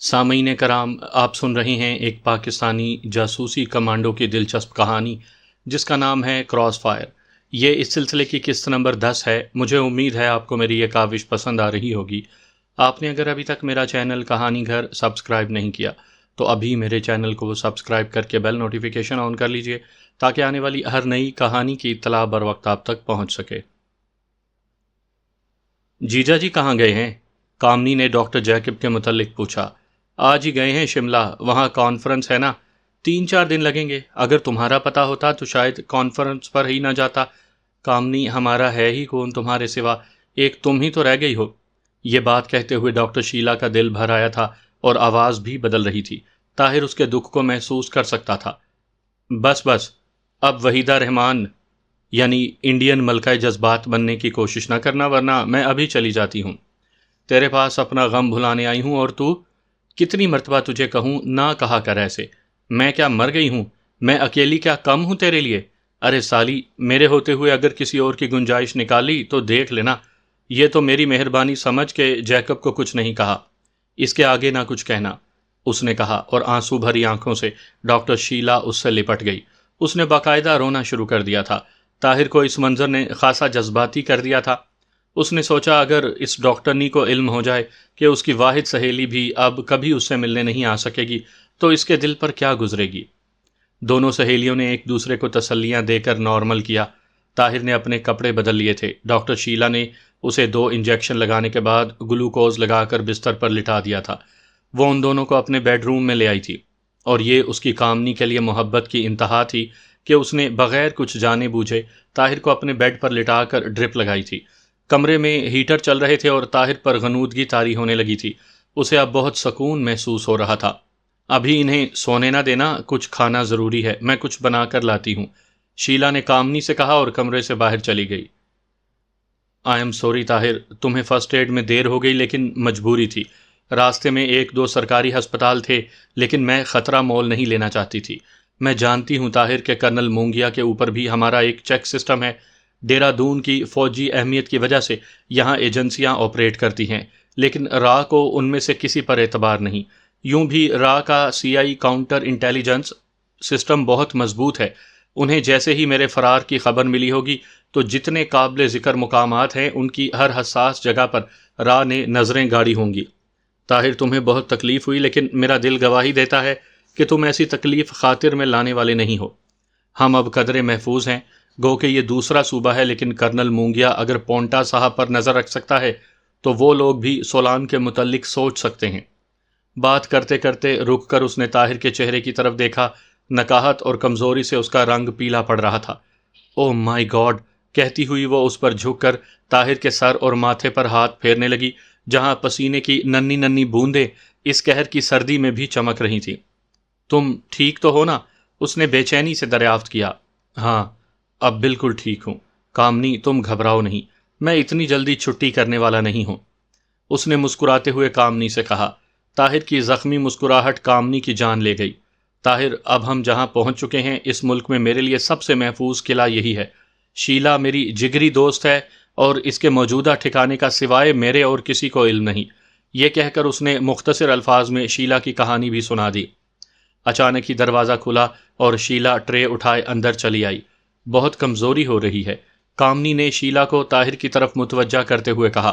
سامعین کرام، آپ سن رہے ہیں ایک پاکستانی جاسوسی کمانڈو کی دلچسپ کہانی جس کا نام ہے کراس فائر۔ یہ اس سلسلے کی قسط نمبر 10 ہے۔ مجھے امید ہے آپ کو میری یہ کاوش پسند آ رہی ہوگی۔ آپ نے اگر ابھی تک میرا چینل کہانی گھر سبسکرائب نہیں کیا تو ابھی میرے چینل کو سبسکرائب کر کے بیل نوٹیفیکیشن آن کر لیجئے تاکہ آنے والی ہر نئی کہانی کی اطلاع بر وقت آپ تک پہنچ سکے۔ جیجا جی کہاں گئے ہیں؟ کامنی نے ڈاکٹر جیکب کے متعلق پوچھا۔ آج ہی گئے ہیں شملہ، وہاں کانفرنس ہے نا، 3-4 دن لگیں گے۔ اگر تمہارا پتہ ہوتا تو شاید کانفرنس پر ہی نہ جاتا۔ کامنی، ہمارا ہے ہی کون تمہارے سوا، ایک تم ہی تو رہ گئی ہو۔ یہ بات کہتے ہوئے ڈاکٹر شیلا کا دل بھر آیا تھا اور آواز بھی بدل رہی تھی۔ طاہر اس کے دکھ کو محسوس کر سکتا تھا۔ بس اب وحیدہ رحمان یعنی انڈین ملکہ جذبات بننے کی کوشش نہ کرنا، ورنہ میں ابھی چلی جاتی ہوں۔ تیرے پاس اپنا غم بھلانے آئی ہوں، اور تو کتنی مرتبہ تجھے کہوں نہ کہا کر ایسے۔ میں کیا مر گئی ہوں؟ میں اکیلی کیا کم ہوں تیرے لیے؟ ارے سالی، میرے ہوتے ہوئے اگر کسی اور کی گنجائش نکالی تو دیکھ لینا۔ یہ تو میری مہربانی سمجھ کے جیکب کو کچھ نہیں کہا۔ اس کے آگے نہ کچھ کہنا، اس نے کہا، اور آنسو بھری آنکھوں سے ڈاکٹر شیلا اس سے لپٹ گئی۔ اس نے باقاعدہ رونا شروع کر دیا تھا۔ طاہر کو اس منظر نے خاصا جذباتی کر دیا تھا۔ اس نے سوچا اگر اس ڈاکٹرنی کو علم ہو جائے کہ اس کی واحد سہیلی بھی اب کبھی اس سے ملنے نہیں آ سکے گی تو اس کے دل پر کیا گزرے گی۔ دونوں سہیلیوں نے ایک دوسرے کو تسلیاں دے کر نارمل کیا۔ طاہر نے اپنے کپڑے بدل لیے تھے۔ ڈاکٹر شیلا نے اسے 2 انجیکشن لگانے کے بعد گلوکوز لگا کر بستر پر لٹا دیا تھا۔ وہ ان دونوں کو اپنے بیڈ روم میں لے آئی تھی، اور یہ اس کی کامنی کے لیے محبت کی انتہا تھی کہ اس نے بغیر کچھ جانے بوجھے طاہر کو اپنے بیڈ پر لٹا کر ڈرپ لگائی تھی۔ کمرے میں ہیٹر چل رہے تھے اور طاہر پر غنودگی طاری ہونے لگی تھی۔ اسے اب بہت سکون محسوس ہو رہا تھا۔ ابھی انہیں سونے نہ دینا، کچھ کھانا ضروری ہے، میں کچھ بنا کر لاتی ہوں، شیلا نے کامنی سے کہا اور کمرے سے باہر چلی گئی۔ آئی ایم سوری طاہر، تمہیں فرسٹ ایڈ میں دیر ہو گئی، لیکن مجبوری تھی۔ راستے میں 1-2 سرکاری ہسپتال تھے، لیکن میں خطرہ مول نہیں لینا چاہتی تھی۔ میں جانتی ہوں طاہر کہ کرنل مونگیا کے اوپر بھی ہمارا ایک چیک سسٹم ہے۔ دہرادون کی فوجی اہمیت کی وجہ سے یہاں ایجنسیاں آپریٹ کرتی ہیں، لیکن را کو ان میں سے کسی پر اعتبار نہیں۔ یوں بھی را کا CI کاؤنٹر انٹیلیجنس سسٹم بہت مضبوط ہے۔ انہیں جیسے ہی میرے فرار کی خبر ملی ہوگی تو جتنے قابل ذکر مقامات ہیں ان کی ہر حساس جگہ پر را نے نظریں گاڑی ہوں گی۔ طاہر، تمہیں بہت تکلیف ہوئی، لیکن میرا دل گواہی دیتا ہے کہ تم ایسی تکلیف خاطر میں لانے والے نہیں ہو۔ ہم اب قدرے محفوظ ہیں، گو کہ یہ دوسرا صوبہ ہے، لیکن کرنل مونگیا اگر پونٹا صاحب پر نظر رکھ سکتا ہے تو وہ لوگ بھی سولان کے متعلق سوچ سکتے ہیں۔ بات کرتے کرتے رک کر اس نے طاہر کے چہرے کی طرف دیکھا۔ نکاہت اور کمزوری سے اس کا رنگ پیلا پڑ رہا تھا۔ او مائی گاڈ، کہتی ہوئی وہ اس پر جھک کر طاہر کے سر اور ماتھے پر ہاتھ پھیرنے لگی، جہاں پسینے کی ننھی ننھی بوندیں اس قہر کی سردی میں بھی چمک رہی تھیں۔ تم ٹھیک تو ہو نا؟ اس نے بے چینی سے دریافت کیا۔ ہاں، اب بالکل ٹھیک ہوں۔ کامنی، تم گھبراؤ نہیں، میں اتنی جلدی چھٹی کرنے والا نہیں ہوں، اس نے مسکراتے ہوئے کامنی سے کہا۔ طاہر کی زخمی مسکراہٹ کامنی کی جان لے گئی۔ طاہر، اب ہم جہاں پہنچ چکے ہیں اس ملک میں میرے لیے سب سے محفوظ قلعہ یہی ہے۔ شیلا میری جگری دوست ہے اور اس کے موجودہ ٹھکانے کا سوائے میرے اور کسی کو علم نہیں۔ یہ کہہ کر اس نے مختصر الفاظ میں شیلا کی کہانی بھی سنا دی۔ اچانک ہی دروازہ کھلا اور شیلا ٹرے اٹھائے اندر چلی آئی۔ بہت کمزوری ہو رہی ہے، کامنی نے شیلا کو طاہر کی طرف متوجہ کرتے ہوئے کہا۔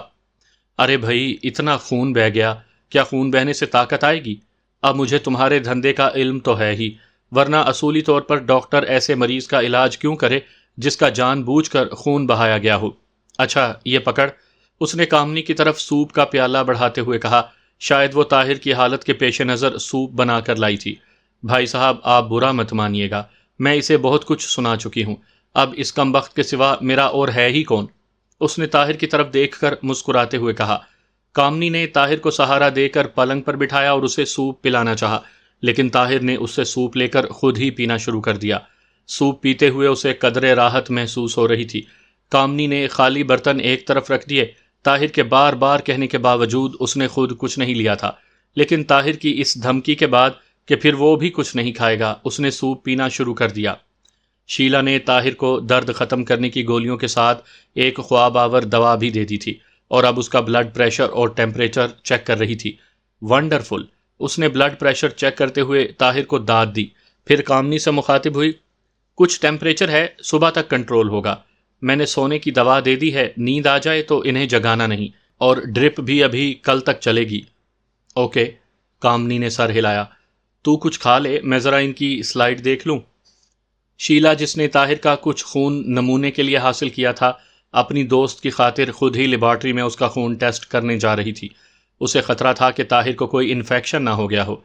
ارے بھائی، اتنا خون بہہ گیا، کیا خون بہنے سے طاقت آئے گی؟ اب مجھے تمہارے دھندے کا علم تو ہے ہی، ورنہ اصولی طور پر ڈاکٹر ایسے مریض کا علاج کیوں کرے جس کا جان بوجھ کر خون بہایا گیا ہو؟ اچھا، یہ پکڑ، اس نے کامنی کی طرف سوپ کا پیالہ بڑھاتے ہوئے کہا۔ شاید وہ طاہر کی حالت کے پیش نظر سوپ بنا کر لائی تھی۔ بھائی صاحب، آپ برا مت مانیے گا، میں اسے بہت کچھ سنا چکی ہوں، اب اس کمبخت کے سوا میرا اور ہے ہی کون؟ اس نے طاہر کی طرف دیکھ کر مسکراتے ہوئے کہا۔ کامنی نے طاہر کو سہارا دے کر پلنگ پر بٹھایا اور اسے سوپ پلانا چاہا، لیکن طاہر نے اس سے سوپ لے کر خود ہی پینا شروع کر دیا۔ سوپ پیتے ہوئے اسے قدرے راحت محسوس ہو رہی تھی۔ کامنی نے خالی برتن ایک طرف رکھ دیے۔ طاہر کے بار بار کہنے کے باوجود اس نے خود کچھ نہیں لیا تھا، لیکن طاہر کی اس دھمکی کے بعد کہ پھر وہ بھی کچھ نہیں کھائے گا، اس نے سوپ پینا شروع کر دیا۔ شیلا نے طاہر کو درد ختم کرنے کی گولیوں کے ساتھ ایک خواب آور دوا بھی دے دی تھی، اور اب اس کا بلڈ پریشر اور ٹیمپریچر چیک کر رہی تھی۔ ونڈرفل، اس نے بلڈ پریشر چیک کرتے ہوئے طاہر کو داد دی، پھر کامنی سے مخاطب ہوئی، کچھ ٹیمپریچر ہے، صبح تک کنٹرول ہوگا، میں نے سونے کی دوا دے دی ہے، نیند آ جائے تو انہیں جگانا نہیں، اور ڈرپ بھی ابھی کل تک چلے گی۔ اوکے، کامنی نے سر ہلایا۔ تو کچھ کھا لے، میں ذرا ان کی سلائیڈ دیکھ لوں۔ شیلا، جس نے طاہر کا کچھ خون نمونے کے لیے حاصل کیا تھا، اپنی دوست کی خاطر خود ہی لیبارٹری میں اس کا خون ٹیسٹ کرنے جا رہی تھی۔ اسے خطرہ تھا کہ طاہر کو کوئی انفیکشن نہ ہو گیا ہو۔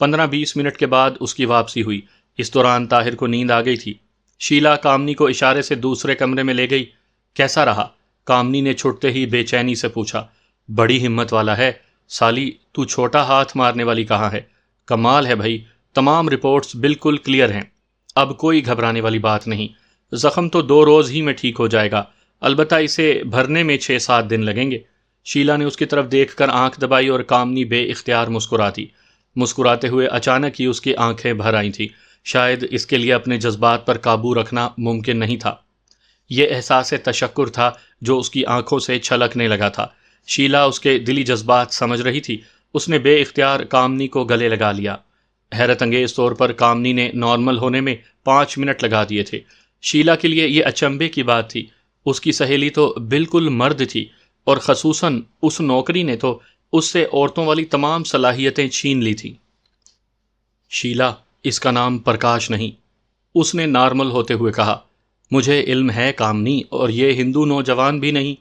15-20 منٹ کے بعد اس کی واپسی ہوئی۔ اس دوران طاہر کو نیند آ گئی تھی۔ شیلا کامنی کو اشارے سے دوسرے کمرے میں لے گئی۔ کیسا رہا؟ کامنی نے چھٹتے ہی بے چینی سے پوچھا۔ بڑی ہمت والا ہے سالی، تو چھوٹا ہاتھ مارنے والی کہاں ہے؟ کمال ہے بھائی، تمام رپورٹس بالکل کلیئر ہیں، اب کوئی گھبرانے والی بات نہیں، زخم تو 2 روز ہی میں ٹھیک ہو جائے گا، البتہ اسے بھرنے میں 6-7 دن لگیں گے۔ شیلا نے اس کی طرف دیکھ کر آنکھ دبائی اور کامنی بے اختیار مسکراتی۔ مسکراتے ہوئے اچانک ہی اس کی آنکھیں بھر آئی تھیں۔ شاید اس کے لیے اپنے جذبات پر قابو رکھنا ممکن نہیں تھا۔ یہ احساس تشکر تھا جو اس کی آنکھوں سے چھلکنے لگا تھا۔ شیلا اس کے دلی جذبات سمجھ رہی تھی۔ اس نے بے اختیار کامنی کو گلے لگا لیا۔ حیرت انگیز طور پر کامنی نے نارمل ہونے میں 5 منٹ لگا دیے تھے۔ شیلا کے لیے یہ اچنبے کی بات تھی۔ اس کی سہیلی تو بالکل مرد تھی، اور خصوصاً اس نوکری نے تو اس سے عورتوں والی تمام صلاحیتیں چھین لی تھی۔ شیلا، اس کا نام پرکاش نہیں، اس نے نارمل ہوتے ہوئے کہا۔ مجھے علم ہے کامنی، اور یہ ہندو نوجوان بھی نہیں۔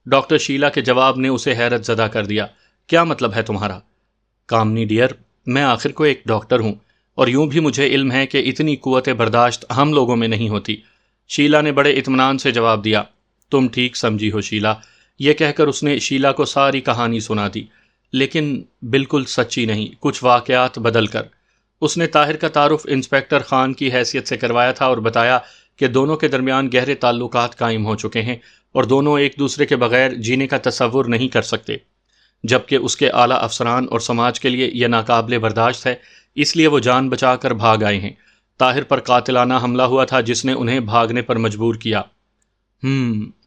ڈاکٹر شیلا کے جواب نے اسے حیرت زدہ کر دیا۔ کیا مطلب ہے تمہارا؟ کامنی ڈیئر، میں آخر کو ایک ڈاکٹر ہوں، اور یوں بھی مجھے علم ہے کہ اتنی قوت برداشت ہم لوگوں میں نہیں ہوتی۔ شیلا نے بڑے اطمینان سے جواب دیا۔ تم ٹھیک سمجھی ہو شیلا۔ یہ کہہ کر اس نے شیلا کو ساری کہانی سنا دی، لیکن بالکل سچی نہیں، کچھ واقعات بدل کر۔ اس نے طاہر کا تعارف انسپیکٹر خان کی حیثیت سے کروایا تھا اور بتایا کہ دونوں کے درمیان گہرے تعلقات قائم ہو چکے ہیں، اور دونوں ایک دوسرے کے بغیر جینے کا تصور نہیں کر سکتے، جبکہ اس کے اعلیٰ افسران اور سماج کے لیے یہ ناقابل برداشت ہے، اس لیے وہ جان بچا کر بھاگ آئے ہیں۔ طاہر پر قاتلانہ حملہ ہوا تھا جس نے انہیں بھاگنے پر مجبور کیا۔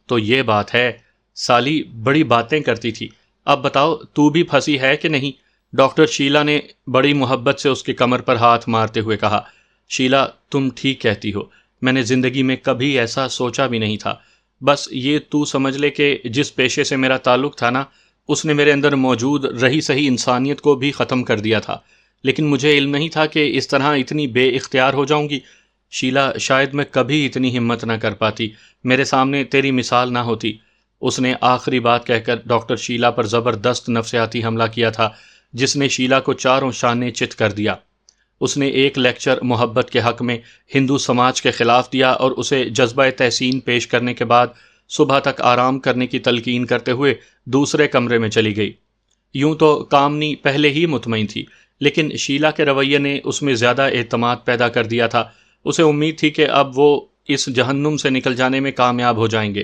تو یہ بات ہے، سالی بڑی باتیں کرتی تھی، اب بتاؤ تو بھی پھنسی ہے کہ نہیں؟ ڈاکٹر شیلا نے بڑی محبت سے اس کی کمر پر ہاتھ مارتے ہوئے کہا۔ شیلا، تم ٹھیک کہتی ہو، میں نے زندگی میں کبھی ایسا سوچا بھی نہیں تھا۔ بس یہ تو سمجھ لے کہ جس پیشے سے میرا تعلق تھا نا، اس نے میرے اندر موجود رہی صحیح انسانیت کو بھی ختم کر دیا تھا، لیکن مجھے علم نہیں تھا کہ اس طرح اتنی بے اختیار ہو جاؤں گی۔ شیلا، شاید میں کبھی اتنی ہمت نہ کر پاتی، میرے سامنے تیری مثال نہ ہوتی۔ اس نے آخری بات کہہ کر ڈاکٹر شیلا پر زبردست نفسیاتی حملہ کیا تھا، جس نے شیلا کو چاروں شانے چت کر دیا۔ اس نے ایک لیکچر محبت کے حق میں ہندو سماج کے خلاف دیا، اور اسے جذبہ تحسین پیش کرنے کے بعد صبح تک آرام کرنے کی تلقین کرتے ہوئے دوسرے کمرے میں چلی گئی۔ یوں تو کامنی پہلے ہی مطمئن تھی، لیکن شیلا کے رویے نے اس میں زیادہ اعتماد پیدا کر دیا تھا۔ اسے امید تھی کہ اب وہ اس جہنم سے نکل جانے میں کامیاب ہو جائیں گے۔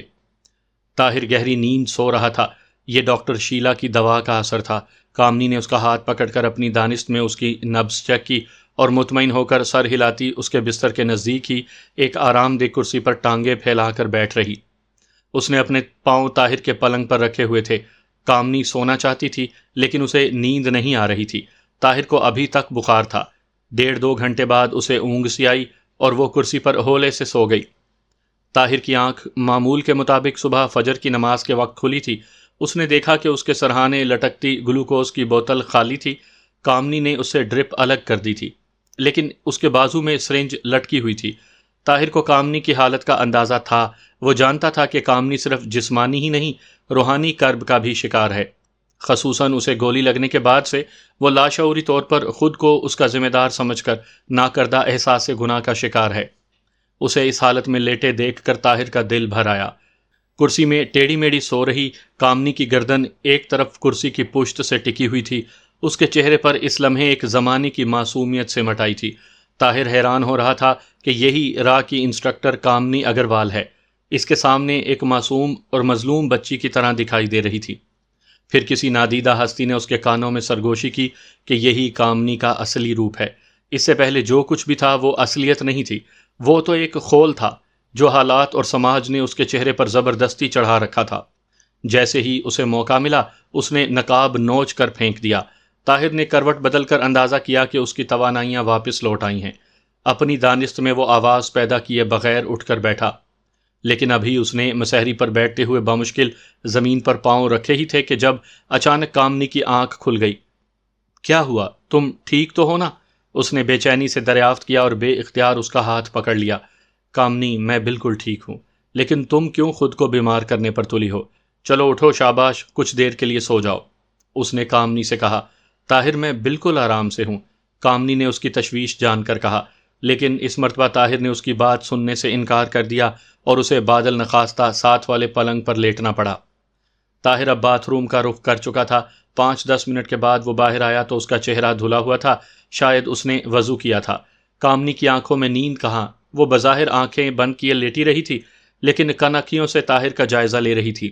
طاہر گہری نیند سو رہا تھا۔ یہ ڈاکٹر شیلا کی دوا کا اثر تھا۔ کامنی نے اس کا ہاتھ پکڑ کر اپنی دانست میں اس کی نبض چیک کی، اور مطمئن ہو کر سر ہلاتی اس کے بستر کے نزدیک ہی ایک آرام دہ کرسی پر ٹانگیں پھیلا کر بیٹھ رہی۔ اس نے اپنے پاؤں طاہر کے پلنگ پر رکھے ہوئے تھے۔ کامنی سونا چاہتی تھی، لیکن اسے نیند نہیں آ رہی تھی۔ طاہر کو ابھی تک بخار تھا۔ 1.5-2 گھنٹے بعد اسے اونگ سی آئی، اور وہ کرسی پر ہولے سے سو گئی۔ طاہر کی آنکھ معمول کے مطابق صبح فجر کی نماز کے وقت کھلی تھی۔ اس نے دیکھا کہ اس کے سرہانے لٹکتی گلوکوز کی بوتل خالی تھی۔ کامنی نے اس سے ڈرپ الگ کر دی تھی، لیکن اس کے بازو میں سرنج لٹکی ہوئی تھی۔ طاہر کو کامنی کی حالت کا اندازہ تھا۔ وہ جانتا تھا کہ کامنی صرف جسمانی ہی نہیں، روحانی کرب کا بھی شکار ہے۔ خصوصاً اسے گولی لگنے کے بعد سے وہ لاشعوری طور پر خود کو اس کا ذمہ دار سمجھ کر ناکردہ احساس گناہ کا شکار ہے۔ اسے اس حالت میں لیٹے دیکھ کر طاہر کا دل بھر آیا۔ کرسی میں ٹیڑھی میڑھی سو رہی کامنی کی گردن ایک طرف کرسی کی پشت سے ٹکی ہوئی تھی۔ اس کے چہرے پر اس لمحے ایک زمانے کی معصومیت سمٹ آئی تھی۔ طاہر حیران ہو رہا تھا کہ یہی را کی انسٹرکٹر کامنی اگروال ہے۔ اس کے سامنے ایک معصوم اور مظلوم بچی کی طرح دکھائی دے رہی تھی۔ پھر کسی نادیدہ ہستی نے اس کے کانوں میں سرگوشی کی کہ یہی کامنی کا اصلی روپ ہے۔ اس سے پہلے جو کچھ بھی تھا وہ اصلیت نہیں تھی، وہ تو ایک خول تھا جو حالات اور سماج نے اس کے چہرے پر زبردستی چڑھا رکھا تھا۔ جیسے ہی اسے موقع ملا، اس نے نقاب نوچ کر پھینک دیا۔ طاہر نے کروٹ بدل کر اندازہ کیا کہ اس کی توانائیاں واپس لوٹ آئی ہیں۔ اپنی دانست میں وہ آواز پیدا کیے بغیر اٹھ کر بیٹھا، لیکن ابھی اس نے مسحری پر بیٹھتے ہوئے بمشکل زمین پر پاؤں رکھے ہی تھے کہ جب اچانک کامنی کی آنکھ کھل گئی۔ کیا ہوا؟ تم ٹھیک تو ہو نا؟ اس نے بے چینی سے دریافت کیا اور بے اختیار اس کا ہاتھ پکڑ لیا۔ کامنی، میں بالکل ٹھیک ہوں، لیکن تم کیوں خود کو بیمار کرنے پر تلی ہو؟ چلو اٹھو، شاباش، کچھ دیر کے لیے سو جاؤ، اس نے کامنی سے کہا۔ طاہر، میں بالکل آرام سے ہوں، کامنی نے اس کی تشویش جان کر کہا، لیکن اس مرتبہ طاہر نے اس کی بات سننے سے انکار کر دیا اور اسے بادل نخواستہ ساتھ والے پلنگ پر لیٹنا پڑا۔ طاہر اب باتھ روم کا رخ کر چکا تھا۔ 5-10 منٹ کے بعد وہ باہر آیا تو اس کا چہرہ دھلا ہوا تھا، شاید اس نے وضو کیا تھا۔ کامنی کی آنکھوں میں نیند کہاں، وہ بظاہر آنکھیں بند کیے لیٹی رہی تھی، لیکن کنکھیوں سے طاہر کا جائزہ لے رہی تھی۔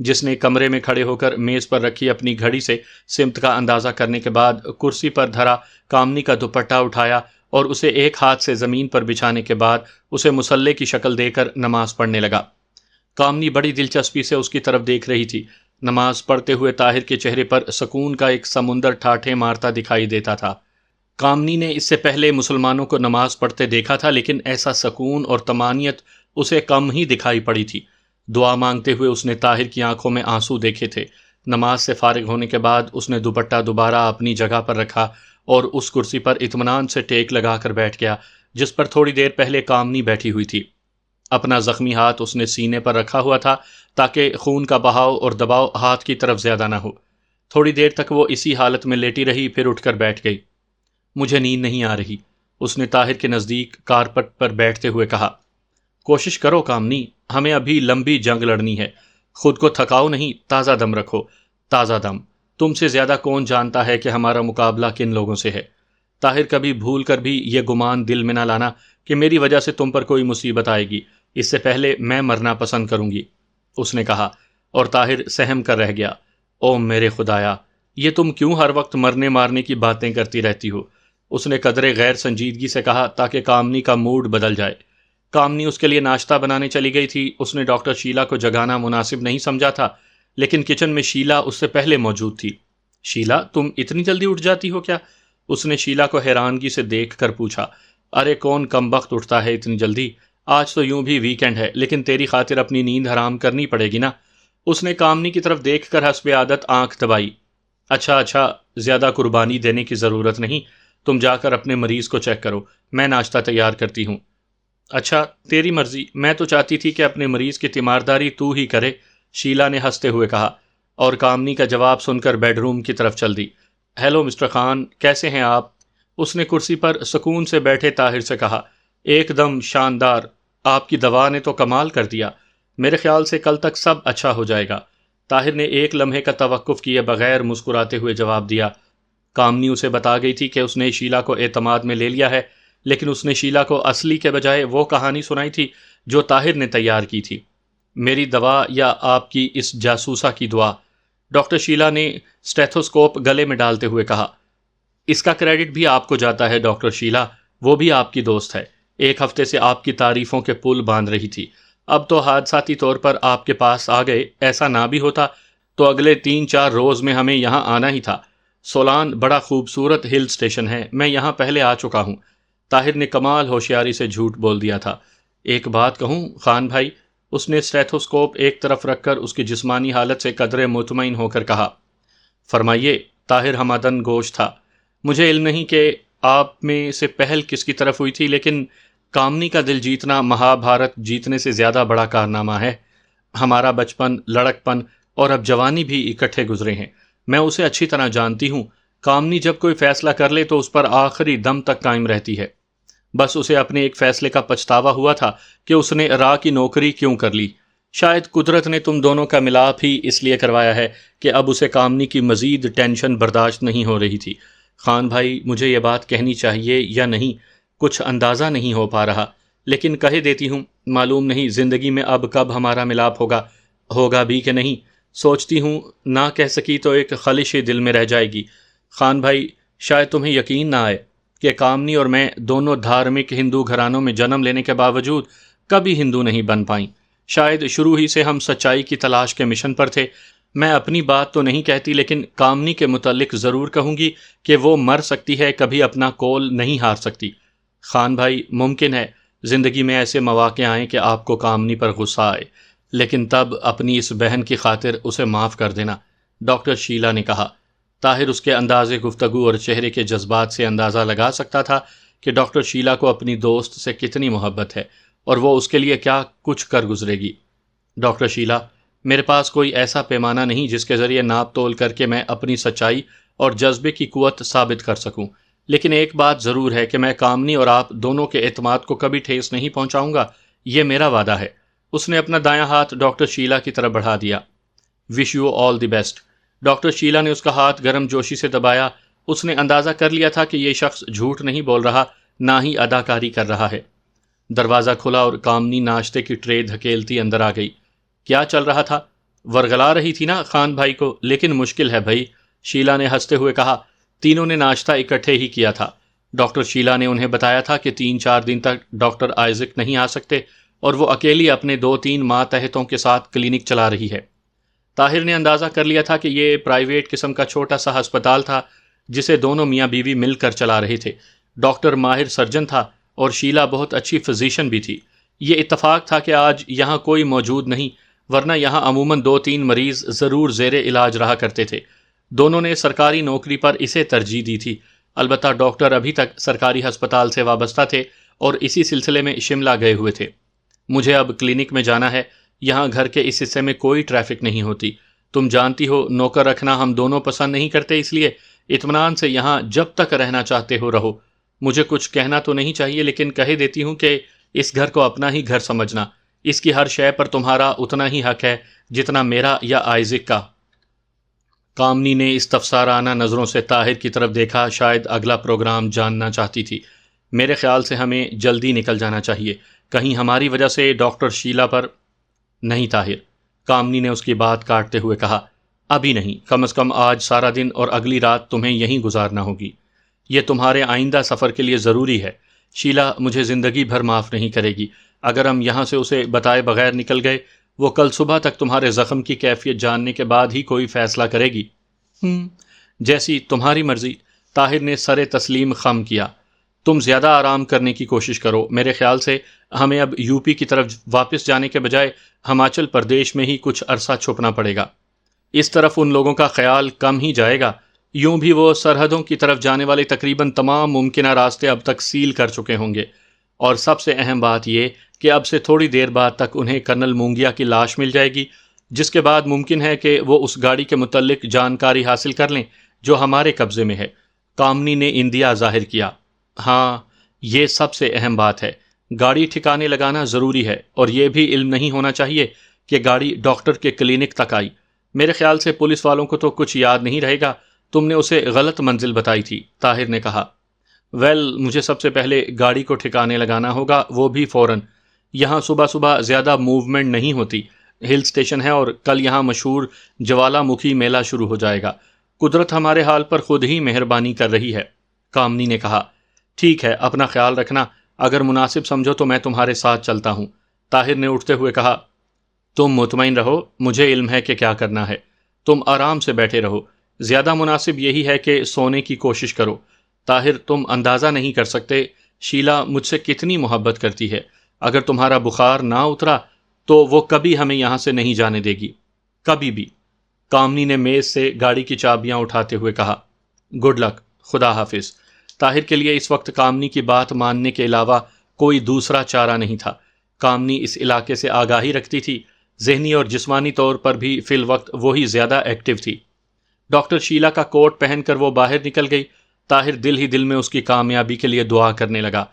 جس نے کمرے میں کھڑے ہو کر میز پر رکھی اپنی گھڑی سے سمت کا اندازہ کرنے کے بعد کرسی پر دھرا کامنی کا دوپٹہ اٹھایا اور اسے ایک ہاتھ سے زمین پر بچھانے کے بعد اسے مصلے کی شکل دے کر نماز پڑھنے لگا۔ کامنی بڑی دلچسپی سے اس کی طرف دیکھ رہی تھی۔ نماز پڑھتے ہوئے طاہر کے چہرے پر سکون کا ایک سمندر ٹھاٹھے مارتا دکھائی دیتا تھا۔ کامنی نے اس سے پہلے مسلمانوں کو نماز پڑھتے دیکھا تھا، لیکن ایسا سکون اور طمانینت اسے کم ہی دکھائی پڑی تھی۔ دعا مانگتے ہوئے اس نے طاہر کی آنکھوں میں آنسو دیکھے تھے۔ نماز سے فارغ ہونے کے بعد اس نے دوپٹہ دوبارہ اپنی جگہ پر رکھا اور اس کرسی پر اطمینان سے ٹیک لگا کر بیٹھ گیا جس پر تھوڑی دیر پہلے کامنی بیٹھی ہوئی تھی۔ اپنا زخمی ہاتھ اس نے سینے پر رکھا ہوا تھا تاکہ خون کا بہاؤ اور دباؤ ہاتھ کی طرف زیادہ نہ ہو۔ تھوڑی دیر تک وہ اسی حالت میں لیٹی رہی، پھر اٹھ کر بیٹھ گئی۔ مجھے نیند نہیں آ رہی، اس نے طاہر کے نزدیک کارپٹ پر بیٹھتے ہوئے کہا۔ کوشش کرو کامنی، ہمیں ابھی لمبی جنگ لڑنی ہے، خود کو تھکاؤ نہیں، تازہ دم رکھو، تازہ دم۔ تم سے زیادہ کون جانتا ہے کہ ہمارا مقابلہ کن لوگوں سے ہے؟ طاہر، کبھی بھول کر بھی یہ گمان دل میں نہ لانا کہ میری وجہ سے تم پر کوئی مصیبت آئے گی، اس سے پہلے میں مرنا پسند کروں گی، اس نے کہا، اور طاہر سہم کر رہ گیا۔ او میرے خدایا، یہ تم کیوں ہر وقت مرنے مارنے کی باتیں کرتی رہتی ہو؟ اس نے قدرے غیر سنجیدگی سے کہا تاکہ کامنی کا موڈ بدل جائے۔ کامنی اس کے لیے ناشتہ بنانے چلی گئی تھی۔ اس نے ڈاکٹر شیلا کو جگانا مناسب نہیں سمجھا تھا، لیکن کچن میں شیلا اس سے پہلے موجود تھی۔ شیلا، تم اتنی جلدی اٹھ جاتی ہو کیا؟ اس نے شیلا کو حیرانگی سے دیکھ کر پوچھا۔ ارے کون کم وقت اٹھتا ہے اتنی جلدی؟ آج تو یوں بھی ویکینڈ ہے، لیکن تیری خاطر اپنی نیند حرام کرنی پڑے گی نا۔ اس نے کامنی کی طرف دیکھ کر حسب عادت آنکھ دبائی۔ اچھا، زیادہ قربانی دینے کی ضرورت نہیں، تم جا کر اپنے مریض کو چیک کرو، میں ناشتہ تیار کرتی ہوں۔ اچھا، تیری مرضی، میں تو چاہتی تھی کہ اپنے مریض کی تیمارداری تو ہی کرے، شیلا نے ہنستے ہوئے کہا، اور کامنی کا جواب سن کر بیڈ روم کی طرف چل دی۔ ہیلو مسٹر خان، کیسے ہیں آپ؟ اس نے کرسی پر سکون سے بیٹھے طاہر سے کہا۔ ایک دم شاندار، آپ کی دوا نے تو کمال کر دیا، میرے خیال سے کل تک سب اچھا ہو جائے گا۔ طاہر نے ایک لمحے کا توقف کیے بغیر مسکراتے ہوئے جواب دیا۔ کامنی اسے بتا گئی تھی کہ اس نے شیلا کو اعتماد میں لے لیا ہے، لیکن اس نے شیلا کو اصلی کے بجائے وہ کہانی سنائی تھی جو طاہر نے تیار کی تھی۔ میری دوا یا آپ کی اس جاسوسا کی دعا؟ ڈاکٹر شیلا نے اسٹیتھوسکوپ گلے میں ڈالتے ہوئے کہا۔ اس کا کریڈٹ بھی آپ کو جاتا ہے ڈاکٹر شیلا، وہ بھی آپ کی دوست ہے، ایک ہفتے سے آپ کی تعریفوں کے پل باندھ رہی تھی، اب تو حادثاتی طور پر آپ کے پاس آ گئے، ایسا نہ بھی ہوتا تو اگلے 3-4 روز میں ہمیں یہاں آنا ہی تھا۔ سولان بڑا خوبصورت ہل اسٹیشن ہے، میں یہاں پہلے آ چکا ہوں۔ طاہر نے کمال ہوشیاری سے جھوٹ بول دیا تھا۔ ایک بات کہوں خان بھائی، اس نے اسٹیتھوسکوپ ایک طرف رکھ کر اس کی جسمانی حالت سے قدرے مطمئن ہو کر کہا۔ فرمائیے، طاہر ہمدن گوش تھا۔ مجھے علم نہیں کہ آپ میں سے پہل کس کی طرف ہوئی تھی، لیکن کامنی کا دل جیتنا مہابھارت جیتنے سے زیادہ بڑا کارنامہ ہے۔ ہمارا بچپن، لڑکپن اور اب جوانی بھی اکٹھے گزرے ہیں، میں اسے اچھی طرح جانتی ہوں۔ کامنی جب کوئی فیصلہ کر لے تو اس پر آخری دم تک قائم رہتی ہے۔ بس اسے اپنے ایک فیصلے کا پچھتاوا ہوا تھا کہ اس نے راہ کی نوکری کیوں کر لی۔ شاید قدرت نے تم دونوں کا ملاپ ہی اس لیے کروایا ہے کہ اب اسے کامنی کی مزید ٹینشن برداشت نہیں ہو رہی تھی۔ خان بھائی، مجھے یہ بات کہنی چاہیے یا نہیں کچھ اندازہ نہیں ہو پا رہا، لیکن کہہ دیتی ہوں، معلوم نہیں زندگی میں اب کب ہمارا ملاپ ہوگا بھی کہ نہیں۔ سوچتی ہوں نہ کہہ سکی تو ایک خلش دل میں رہ جائے گی۔ خان بھائی، شاید تمہیں یقین نہ آئے کہ کامنی اور میں دونوں دھارمک ہندو گھرانوں میں جنم لینے کے باوجود کبھی ہندو نہیں بن پائیں۔ شاید شروع ہی سے ہم سچائی کی تلاش کے مشن پر تھے، میں اپنی بات تو نہیں کہتی، لیکن کامنی کے متعلق ضرور کہوں گی کہ وہ مر سکتی ہے، کبھی اپنا کول نہیں ہار سکتی۔ خان بھائی، ممکن ہے زندگی میں ایسے مواقع آئیں کہ آپ کو کامنی پر غصہ آئے، لیکن تب اپنی اس بہن کی خاطر اسے معاف کر دینا، ڈاکٹر شیلا نے کہا۔ طاہر اس کے انداز گفتگو اور چہرے کے جذبات سے اندازہ لگا سکتا تھا کہ ڈاکٹر شیلا کو اپنی دوست سے کتنی محبت ہے اور وہ اس کے لیے کیا کچھ کر گزرے گی۔ ڈاکٹر شیلا، میرے پاس کوئی ایسا پیمانہ نہیں جس کے ذریعے ناپ تول کر کے میں اپنی سچائی اور جذبے کی قوت ثابت کر سکوں، لیکن ایک بات ضرور ہے کہ میں کامنی اور آپ دونوں کے اعتماد کو کبھی ٹھیس نہیں پہنچاؤں گا، یہ میرا وعدہ ہے۔ اس نے اپنا دایاں ہاتھ ڈاکٹر شیلا کی طرف بڑھا دیا۔ Wish you all the best. Doctor Sheela نے اس کا ہاتھ گرم جوشی سے دبایا۔ اس نے اندازہ کر لیا تھا کہ یہ شخص جھوٹ نہیں بول رہا، نہ ہی اداکاری کر رہا ہے۔ دروازہ کھلا اور کامنی ناشتے کی ٹرے دھکیلتی اندر آ گئی۔ کیا چل رہا تھا؟ ورغلا رہی تھی نا خان بھائی کو، لیکن مشکل ہے بھائی، شیلا نے ہنستے ہوئے کہا۔ تینوں نے ناشتہ اکٹھے ہی کیا تھا۔ ڈاکٹر شیلا نے انہیں بتایا تھا کہ 3-4 دن تک ڈاکٹر آئزک نہیں آ سکتے اور وہ اکیلی اپنے 2-3 ماتحتوں کے ساتھ کلینک چلا رہی ہے۔ طاہر نے اندازہ کر لیا تھا کہ یہ پرائیویٹ قسم کا چھوٹا سا ہسپتال تھا جسے دونوں میاں بیوی مل کر چلا رہے تھے۔ ڈاکٹر ماہر سرجن تھا اور شیلا بہت اچھی فزیشین بھی تھی۔ یہ اتفاق تھا کہ آج یہاں کوئی موجود نہیں، ورنہ یہاں عموماً 2-3 مریض ضرور زیر علاج رہا کرتے تھے۔ دونوں نے سرکاری نوکری پر اسے ترجیح دی تھی، البتہ ڈاکٹر ابھی تک سرکاری ہسپتال سے وابستہ تھے اور اسی سلسلے میں شملہ گئے ہوئے تھے۔ مجھے اب کلینک میں جانا ہے، یہاں گھر کے اس حصے میں کوئی ٹریفک نہیں ہوتی۔ تم جانتی ہو نوکر رکھنا ہم دونوں پسند نہیں کرتے، اس لیے اطمینان سے یہاں جب تک رہنا چاہتے ہو رہو۔ مجھے کچھ کہنا تو نہیں چاہیے، لیکن کہہ دیتی ہوں کہ اس گھر کو اپنا ہی گھر سمجھنا۔ اس کی ہر شے پر تمہارا اتنا ہی حق ہے جتنا میرا یا آئزک کا۔ کامنی نے استفسارانہ نظروں سے طاہر کی طرف دیکھا، شاید اگلا پروگرام جاننا چاہتی تھی۔ میرے خیال سے ہمیں جلدی نکل جانا چاہیے، کہیں ہماری وجہ سے ڈاکٹر شیلا پر نہیں۔ طاہر، کامنی نے اس کی بات کاٹتے ہوئے کہا، ابھی نہیں، کم از کم آج سارا دن اور اگلی رات تمہیں یہیں گزارنا ہوگی۔ یہ تمہارے آئندہ سفر کے لیے ضروری ہے۔ شیلا مجھے زندگی بھر معاف نہیں کرے گی اگر ہم یہاں سے اسے بتائے بغیر نکل گئے۔ وہ کل صبح تک تمہارے زخم کی کیفیت جاننے کے بعد ہی کوئی فیصلہ کرے گی۔ جیسی تمہاری مرضی۔ طاہر نے سر تسلیم خم کیا۔ تم زیادہ آرام کرنے کی کوشش کرو، میرے خیال سے ہمیں اب یو پی کی طرف واپس جانے کے بجائے ہماچل پردیش میں ہی کچھ عرصہ چھپنا پڑے گا۔ اس طرف ان لوگوں کا خیال کم ہی جائے گا۔ یوں بھی وہ سرحدوں کی طرف جانے والے تقریباً تمام ممکنہ راستے اب تک سیل کر چکے ہوں گے، اور سب سے اہم بات یہ کہ اب سے تھوڑی دیر بعد تک انہیں کرنل مونگیا کی لاش مل جائے گی، جس کے بعد ممکن ہے کہ وہ اس گاڑی کے متعلق جانکاری حاصل کر لیں جو ہمارے قبضے میں ہے۔ کامنی نے اندیا ظاہر کیا۔ ہاں، یہ سب سے اہم بات ہے، گاڑی ٹھکانے لگانا ضروری ہے، اور یہ بھی علم نہیں ہونا چاہیے کہ گاڑی ڈاکٹر کے کلینک تک آئی۔ میرے خیال سے پولیس والوں کو تو کچھ یاد نہیں رہے گا، تم نے اسے غلط منزل بتائی تھی، طاہر نے کہا۔ مجھے سب سے پہلے گاڑی کو ٹھکانے لگانا ہوگا، وہ بھی فوراً۔ یہاں صبح صبح زیادہ موومنٹ نہیں ہوتی، ہل اسٹیشن ہے، اور کل یہاں مشہور جوالا مکھی میلہ شروع ہو جائے گا۔ قدرت ہمارے حال پر خود ہی مہربانی کر رہی ہے، کامنی نے کہا۔ ٹھیک ہے، اپنا خیال رکھنا، اگر مناسب سمجھو تو میں تمہارے ساتھ چلتا ہوں، طاہر نے اٹھتے ہوئے کہا۔ تم مطمئن رہو، مجھے علم ہے کہ کیا کرنا ہے، تم آرام سے بیٹھے رہو۔ زیادہ مناسب یہی ہے کہ سونے کی کوشش کرو۔ طاہر، تم اندازہ نہیں کر سکتے شیلا مجھ سے کتنی محبت کرتی ہے۔ اگر تمہارا بخار نہ اترا تو وہ کبھی ہمیں یہاں سے نہیں جانے دے گی، کبھی بھی۔ کامنی نے میز سے گاڑی کی چابیاں اٹھاتے ہوئے کہا۔ گڈ لک، خدا حافظ۔ طاہر کے لیے اس وقت کامنی کی بات ماننے کے علاوہ کوئی دوسرا چارہ نہیں تھا۔ کامنی اس علاقے سے آگاہی رکھتی تھی، ذہنی اور جسمانی طور پر بھی فی الوقت وہی زیادہ ایکٹیو تھی۔ ڈاکٹر شیلا کا کوٹ پہن کر وہ باہر نکل گئی۔ طاہر دل ہی دل میں اس کی کامیابی کے لیے دعا کرنے لگا۔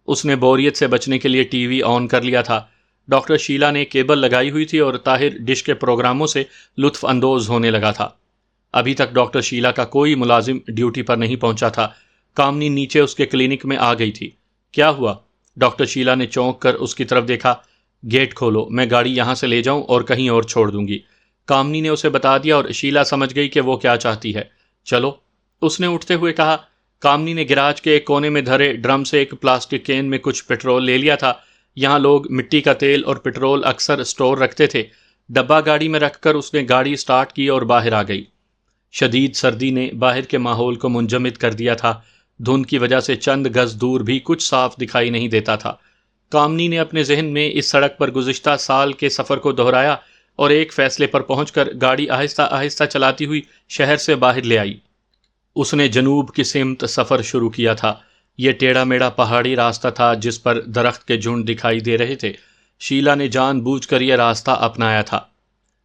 اس نے بوریت سے بچنے کے لیے ٹی وی آن کر لیا تھا۔ ڈاکٹر شیلا نے کیبل لگائی ہوئی تھی اور طاہر ڈش کے پروگراموں سے لطف اندوز ہونے لگا تھا۔ ابھی تک ڈاکٹر شیلا کا کوئی ملازم ڈیوٹی پر نہیں پہنچا تھا۔ کامنی نیچے اس کے کلینک میں آ گئی تھی۔ کیا ہوا؟ ڈاکٹر شیلا نے چونک کر اس کی طرف دیکھا۔ گیٹ کھولو، میں گاڑی یہاں سے لے جاؤں اور کہیں اور چھوڑ دوں گی، کامنی نے اسے بتا دیا، اور شیلا سمجھ گئی کہ وہ کیا چاہتی ہے۔ چلو، اس نے اٹھتے ہوئے کہا۔ کامنی نے گراج کے ایک کونے میں دھرے ڈرم سے ایک پلاسٹک کین میں کچھ پٹرول لے لیا تھا۔ یہاں لوگ مٹی کا تیل اور پٹرول اکثر سٹور رکھتے تھے۔ ڈبہ گاڑی میں رکھ کر اس نے گاڑی سٹارٹ کی اور باہر آ گئی۔ شدید سردی نے باہر کے ماحول کو منجمد کر دیا تھا۔ دھند کی وجہ سے چند گز دور بھی کچھ صاف دکھائی نہیں دیتا تھا۔ کامنی نے اپنے ذہن میں اس سڑک پر گزشتہ سال کے سفر کو دہرایا اور ایک فیصلے پر پہنچ کر گاڑی آہستہ آہستہ چلاتی ہوئی شہر سے باہر لے آئی۔ اس نے جنوب کی سمت سفر شروع کیا تھا۔ یہ ٹیڑھا میڑھا پہاڑی راستہ تھا جس پر درخت کے جھنڈ دکھائی دے رہے تھے۔ شیلا نے جان بوجھ کر یہ راستہ اپنایا تھا۔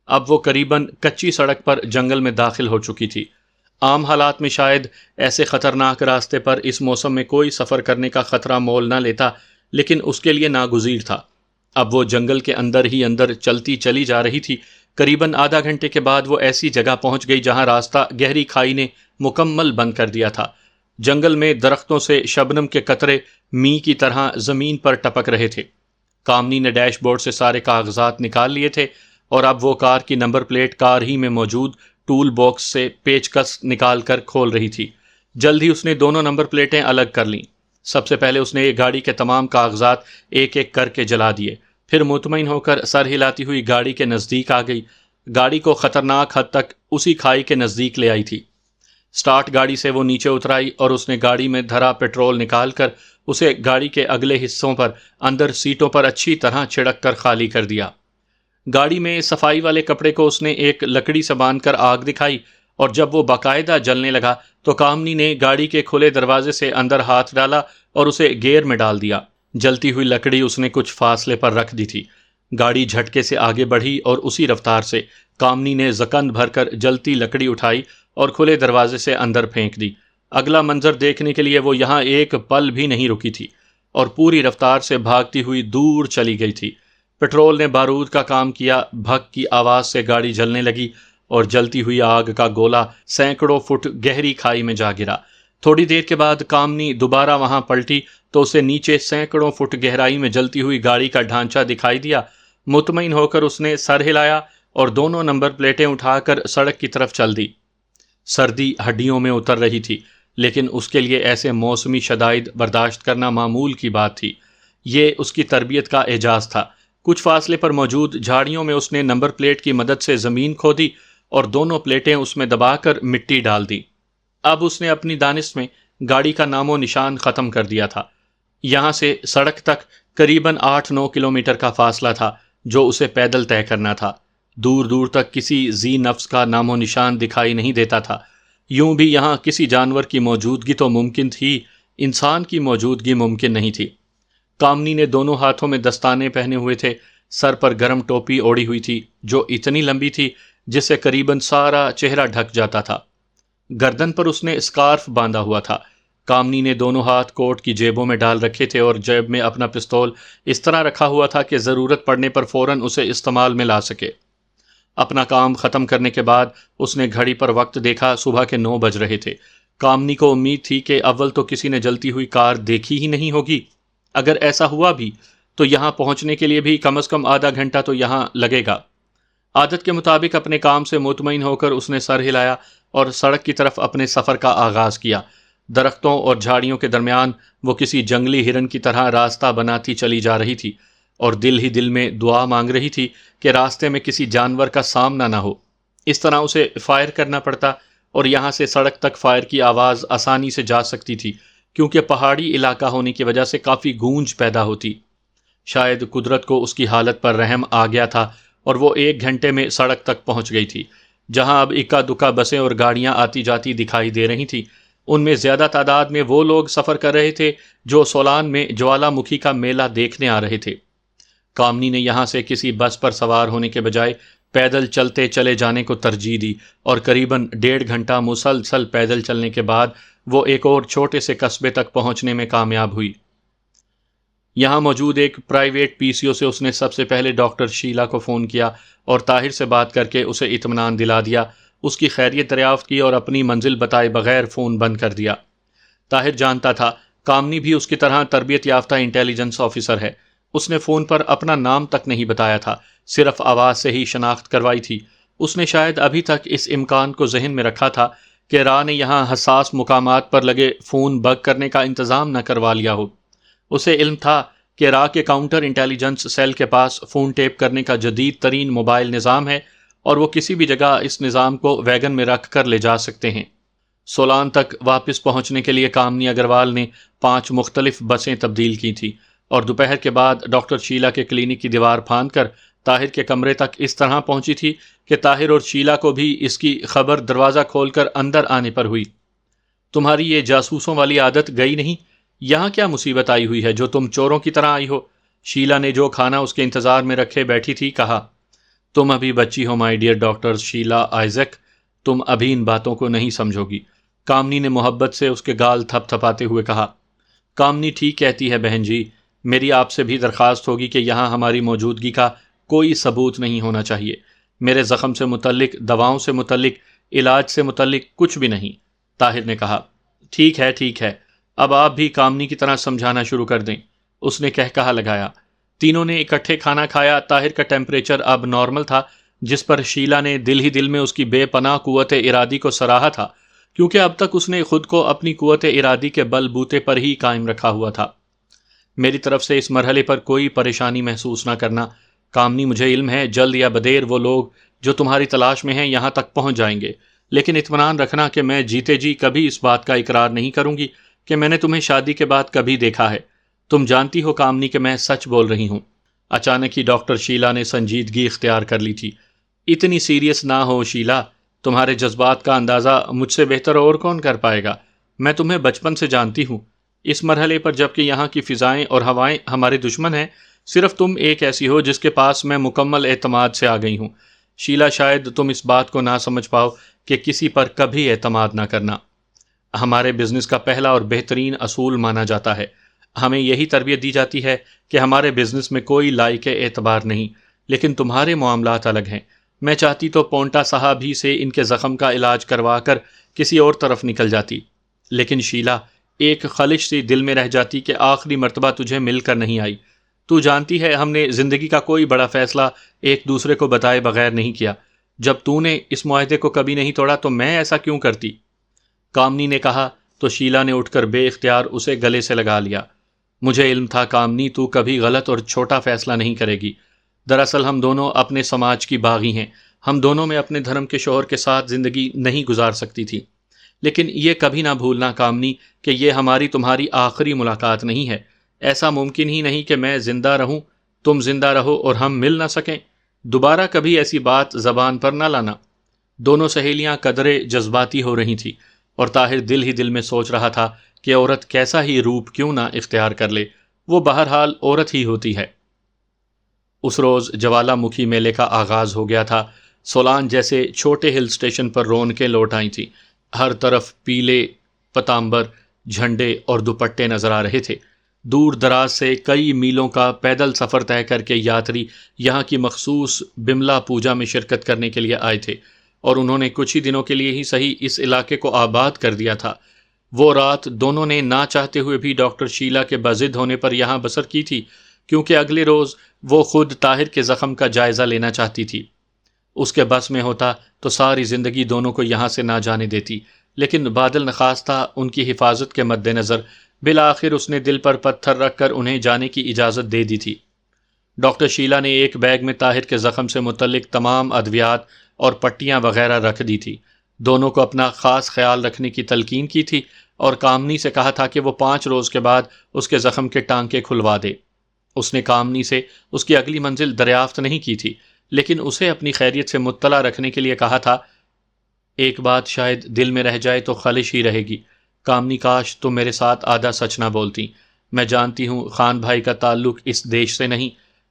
اب وہ قریباً کچی سڑک پر جنگل میں داخل ہو چکی تھی۔ عام حالات میں شاید ایسے خطرناک راستے پر اس موسم میں کوئی سفر کرنے کا خطرہ مول نہ لیتا، لیکن اس کے لیے ناگزیر تھا۔ اب وہ جنگل کے اندر ہی اندر چلتی چلی جا رہی تھی۔ قریباً آدھا گھنٹے کے بعد وہ ایسی جگہ پہنچ گئی جہاں راستہ گہری کھائی نے مکمل بند کر دیا تھا۔ جنگل میں درختوں سے شبنم کے قطرے می کی طرح زمین پر ٹپک رہے تھے۔ کامنی نے ڈیش بورڈ سے سارے کاغذات نکال لیے تھے اور اب وہ کار کی نمبر پلیٹ کار ہی میں موجود ٹول باکس سے پیچکس نکال کر کھول رہی تھی۔ جلد ہی اس نے دونوں نمبر پلیٹیں الگ کر لیں۔ سب سے پہلے اس نے یہ گاڑی کے تمام کاغذات ایک ایک کر کے جلا دیے، پھر مطمئن ہو کر سر ہلاتی ہوئی گاڑی کے نزدیک آ گئی۔ گاڑی کو خطرناک حد تک اسی کھائی کے نزدیک لے آئی تھی۔ سٹارٹ گاڑی سے وہ نیچے اترائی اور اس نے گاڑی میں دھرا پیٹرول نکال کر اسے گاڑی کے اگلے حصوں پر اندر سیٹوں پر اچھی طرح چھڑک کر خالی کر دیا۔ گاڑی میں صفائی والے کپڑے کو اس نے ایک لکڑی سے باندھ کر آگ دکھائی اور جب وہ باقاعدہ جلنے لگا تو کامنی نے گاڑی کے کھلے دروازے سے اندر ہاتھ ڈالا اور اسے گیئر میں ڈال دیا۔ جلتی ہوئی لکڑی اس نے کچھ فاصلے پر رکھ دی تھی۔ گاڑی جھٹکے سے آگے بڑھی اور اسی رفتار سے کامنی نے زکند بھر کر جلتی لکڑی اٹھائی اور کھلے دروازے سے اندر پھینک دی۔ اگلا منظر دیکھنے کے لیے وہ یہاں ایک پل بھی نہیں رکی تھی اور پوری رفتار سے بھاگتی ہوئی دور چلی گئی تھی۔ پیٹرول نے بارود کا کام کیا، بھگ کی آواز سے گاڑی جلنے لگی اور جلتی ہوئی آگ کا گولا سینکڑوں فٹ گہری کھائی میں جا گرا۔ تھوڑی دیر کے بعد کامنی دوبارہ وہاں پلٹی تو اسے نیچے سینکڑوں فٹ گہرائی میں جلتی ہوئی گاڑی کا ڈھانچہ دکھائی دیا۔ مطمئن ہو کر اس نے سر ہلایا اور دونوں نمبر پلیٹیں اٹھا کر سڑک کی طرف چل دی۔ سردی ہڈیوں میں اتر رہی تھی، لیکن اس کے لیے ایسے موسمی شدائد برداشت کرنا معمول کی بات تھی۔ یہ اس کی تربیت کا اعجاز تھا۔ کچھ فاصلے پر موجود جھاڑیوں میں اس نے نمبر پلیٹ کی مدد سے زمین کھودی اور دونوں پلیٹیں اس میں دبا کر مٹی ڈال دی۔ اب اس نے اپنی دانش میں گاڑی کا نام و نشان ختم کر دیا تھا۔ یہاں سے سڑک تک قریباً 8-9 کلومیٹر کا فاصلہ تھا جو اسے پیدل طے کرنا تھا۔ دور دور تک کسی ذی نفس کا نام و نشان دکھائی نہیں دیتا تھا۔ یوں بھی یہاں کسی جانور کی موجودگی تو ممکن تھی، انسان کی موجودگی ممکن نہیں تھی۔ کامنی نے دونوں ہاتھوں میں دستانے پہنے ہوئے تھے، سر پر گرم ٹوپی اوڑھی ہوئی تھی جو اتنی لمبی تھی جس سے قریباً سارا چہرہ ڈھک جاتا تھا۔ گردن پر اس نے اسکارف باندھا ہوا تھا۔ کامنی نے دونوں ہاتھ کوٹ کی جیبوں میں ڈال رکھے تھے اور جیب میں اپنا پستول اس طرح رکھا ہوا تھا کہ ضرورت پڑنے پر فوراً اسے استعمال میں لا سکے۔ اپنا کام ختم کرنے کے بعد اس نے گھڑی پر وقت دیکھا، صبح کے 9 بج رہے تھے۔ کامنی کو امید تھی کہ اول تو کسی نے جلتی ہوئی کار دیکھی ہی نہیں ہوگی، اگر ایسا ہوا بھی تو یہاں پہنچنے کے لیے بھی کم از کم آدھا گھنٹہ تو یہاں لگے گا۔ عادت کے مطابق اپنے کام سے مطمئن ہو کر اس نے سر ہلایا اور سڑک کی طرف اپنے سفر کا آغاز کیا۔ درختوں اور جھاڑیوں کے درمیان وہ کسی جنگلی ہرن کی طرح راستہ بناتی چلی جا رہی تھی اور دل ہی دل میں دعا مانگ رہی تھی کہ راستے میں کسی جانور کا سامنا نہ ہو۔ اس طرح اسے فائر کرنا پڑتا اور یہاں سے سڑک تک فائر کی آواز آسانی سے جا سکتی تھی کیونکہ پہاڑی علاقہ ہونے کی وجہ سے کافی گونج پیدا ہوتی۔ شاید قدرت کو اس کی حالت پر رحم آ گیا تھا اور وہ 1 گھنٹے میں سڑک تک پہنچ گئی تھی، جہاں اب اکا دکا بسیں اور گاڑیاں آتی جاتی دکھائی دے رہی تھیں۔ ان میں زیادہ تعداد میں وہ لوگ سفر کر رہے تھے جو سولان میں جوالا مکھی کا میلہ دیکھنے آ رہے تھے۔ کامنی نے یہاں سے کسی بس پر سوار ہونے کے بجائے پیدل چلتے چلے جانے کو ترجیح دی اور قریباً 1.5 گھنٹہ مسلسل پیدل چلنے کے بعد وہ ایک اور چھوٹے سے قصبے تک پہنچنے میں کامیاب ہوئی۔ یہاں موجود ایک پرائیویٹ پی سی او سے اس نے سب سے پہلے ڈاکٹر شیلا کو فون کیا اور طاہر سے بات کر کے اسے اطمینان دلا دیا، اس کی خیریت دریافت کی اور اپنی منزل بتائے بغیر فون بند کر دیا۔ طاہر جانتا تھا کامنی بھی اس کی طرح تربیت یافتہ انٹیلیجنس آفیسر ہے۔ اس نے فون پر اپنا نام تک نہیں بتایا تھا، صرف آواز سے ہی شناخت کروائی تھی۔ اس نے شاید ابھی تک اس امکان کو ذہن میں رکھا تھا کہ راہ نے یہاں حساس مقامات پر لگے فون بگ کرنے کا انتظام نہ کروا لیا ہو۔ اسے علم تھا کہ عراق کے کاؤنٹر انٹیلیجنس سیل کے پاس فون ٹیپ کرنے کا جدید ترین موبائل نظام ہے اور وہ کسی بھی جگہ اس نظام کو ویگن میں رکھ کر لے جا سکتے ہیں۔ سولان تک واپس پہنچنے کے لیے کامنی اگروال نے 5 مختلف بسیں تبدیل کی تھیں اور دوپہر کے بعد ڈاکٹر شیلا کے کلینک کی دیوار پھاند کر طاہر کے کمرے تک اس طرح پہنچی تھی کہ طاہر اور شیلا کو بھی اس کی خبر دروازہ کھول کر اندر آنے پر ہوئی۔ تمہاری یہ جاسوسوں والی عادت گئی نہیں؟ یہاں کیا مصیبت آئی ہوئی ہے جو تم چوروں کی طرح آئی ہو؟ شیلا نے جو کھانا اس کے انتظار میں رکھے بیٹھی تھی کہا۔ تم ابھی بچی ہو my dear doctor Sheila Isaac, تم ابھی ان باتوں کو نہیں سمجھو گی، کامنی نے محبت سے اس کے گال تھپ تھپاتے ہوئے کہا۔ کامنی ٹھیک کہتی ہے بہن جی، میری آپ سے بھی درخواست ہوگی کہ یہاں ہماری موجودگی کا کوئی ثبوت نہیں ہونا چاہیے، میرے زخم سے متعلق، دواؤں سے متعلق، علاج سے متعلق کچھ بھی نہیں، طاہر نے کہا۔ ٹھیک ہے، اب آپ بھی کامنی کی طرح سمجھانا شروع کر دیں، اس نے کہا لگایا۔ تینوں نے اکٹھے کھانا کھایا۔ طاہر کا ٹیمپریچر اب نارمل تھا، جس پر شیلا نے دل ہی دل میں اس کی بے پناہ قوت ارادی کو سراہا تھا، کیونکہ اب تک اس نے خود کو اپنی قوت ارادی کے بل بوتے پر ہی قائم رکھا ہوا تھا۔ میری طرف سے اس مرحلے پر کوئی پریشانی محسوس نہ کرنا کامنی، مجھے علم ہے جلد یا بدیر وہ لوگ جو تمہاری تلاش میں ہیں یہاں تک پہنچ جائیں گے، لیکن اطمینان رکھنا کہ میں جیتے جی کبھی اس بات کا اقرار نہیں کروں گی کہ میں نے تمہیں شادی کے بعد کبھی دیکھا ہے۔ تم جانتی ہو کامنی کہ میں سچ بول رہی ہوں۔ اچانک ہی ڈاکٹر شیلا نے سنجیدگی اختیار کر لی تھی۔ اتنی سیریس نہ ہو شیلا، تمہارے جذبات کا اندازہ مجھ سے بہتر اور کون کر پائے گا؟ میں تمہیں بچپن سے جانتی ہوں۔ اس مرحلے پر جبکہ یہاں کی فضائیں اور ہوائیں ہمارے دشمن ہیں، صرف تم ایک ایسی ہو جس کے پاس میں مکمل اعتماد سے آ گئی ہوں۔ شیلا، شاید تم اس بات کو نہ سمجھ پاؤ کہ کسی پر کبھی اعتماد نہ کرنا ہمارے بزنس کا پہلا اور بہترین اصول مانا جاتا ہے۔ ہمیں یہی تربیت دی جاتی ہے کہ ہمارے بزنس میں کوئی لائق اعتبار نہیں، لیکن تمہارے معاملات الگ ہیں۔ میں چاہتی تو پونٹا صاحب ہی سے ان کے زخم کا علاج کروا کر کسی اور طرف نکل جاتی، لیکن شیلا، ایک خلش سی دل میں رہ جاتی کہ آخری مرتبہ تجھے مل کر نہیں آئی۔ تو جانتی ہے ہم نے زندگی کا کوئی بڑا فیصلہ ایک دوسرے کو بتائے بغیر نہیں کیا۔ جب تو نے اس معاہدے کو کبھی نہیں توڑا تو میں ایسا کیوں کرتی؟ کامنی نے کہا تو شیلا نے اٹھ کر بے اختیار اسے گلے سے لگا لیا۔ مجھے علم تھا کامنی، تو کبھی غلط اور چھوٹا فیصلہ نہیں کرے گی۔ دراصل ہم دونوں اپنے سماج کی باغی ہیں، ہم دونوں میں اپنے دھرم کے شوہر کے ساتھ زندگی نہیں گزار سکتی تھی، لیکن یہ کبھی نہ بھولنا کامنی کہ یہ ہماری تمہاری آخری ملاقات نہیں ہے۔ ایسا ممکن ہی نہیں کہ میں زندہ رہوں، تم زندہ رہو اور ہم مل نہ سکیں۔ دوبارہ کبھی ایسی بات زبان پر نہ لانا۔ دونوں سہیلیاں قدرے جذباتی ہو رہی تھیں اور طاہر دل ہی دل میں سوچ رہا تھا کہ عورت کیسا ہی روپ کیوں نہ اختیار کر لے، وہ بہرحال عورت ہی ہوتی ہے۔ اس روز جوالا مکھی میلے کا آغاز ہو گیا تھا۔ سولان جیسے چھوٹے ہل سٹیشن پر رونقیں لوٹ آئی تھیں۔ ہر طرف پیلے پتامبر، جھنڈے اور دوپٹے نظر آ رہے تھے۔ دور دراز سے کئی میلوں کا پیدل سفر طے کر کے یاتری یہاں کی مخصوص بملا پوجا میں شرکت کرنے کے لیے آئے تھے، اور انہوں نے کچھ ہی دنوں کے لیے ہی صحیح اس علاقے کو آباد کر دیا تھا۔ وہ رات دونوں نے نہ چاہتے ہوئے بھی ڈاکٹر شیلا کے بضد ہونے پر یہاں بسر کی تھی، کیونکہ اگلے روز وہ خود طاہر کے زخم کا جائزہ لینا چاہتی تھی۔ اس کے بس میں ہوتا تو ساری زندگی دونوں کو یہاں سے نہ جانے دیتی، لیکن بادل نخواستہ ان کی حفاظت کے مد نظر بالآخر اس نے دل پر پتھر رکھ کر انہیں جانے کی اجازت دے دی تھی۔ ڈاکٹر شیلا نے ایک بیگ میں طاہر کے زخم سے متعلق تمام ادویات اور پٹیاں وغیرہ رکھ دی تھی۔ دونوں کو اپنا خاص خیال رکھنے کی تلقین کی تھی اور کامنی سے کہا تھا کہ وہ 5 روز کے بعد اس کے زخم کے ٹانکے کھلوا دے۔ اس نے کامنی سے اس کی اگلی منزل دریافت نہیں کی تھی، لیکن اسے اپنی خیریت سے مطلع رکھنے کے لیے کہا تھا۔ ایک بات شاید دل میں رہ جائے تو خلش ہی رہے گی، کامنی، کاش تم میرے ساتھ آدھا سچ نہ بولتی۔ میں جانتی ہوں خان بھائی کا تعلق اس دیش سے نہیں،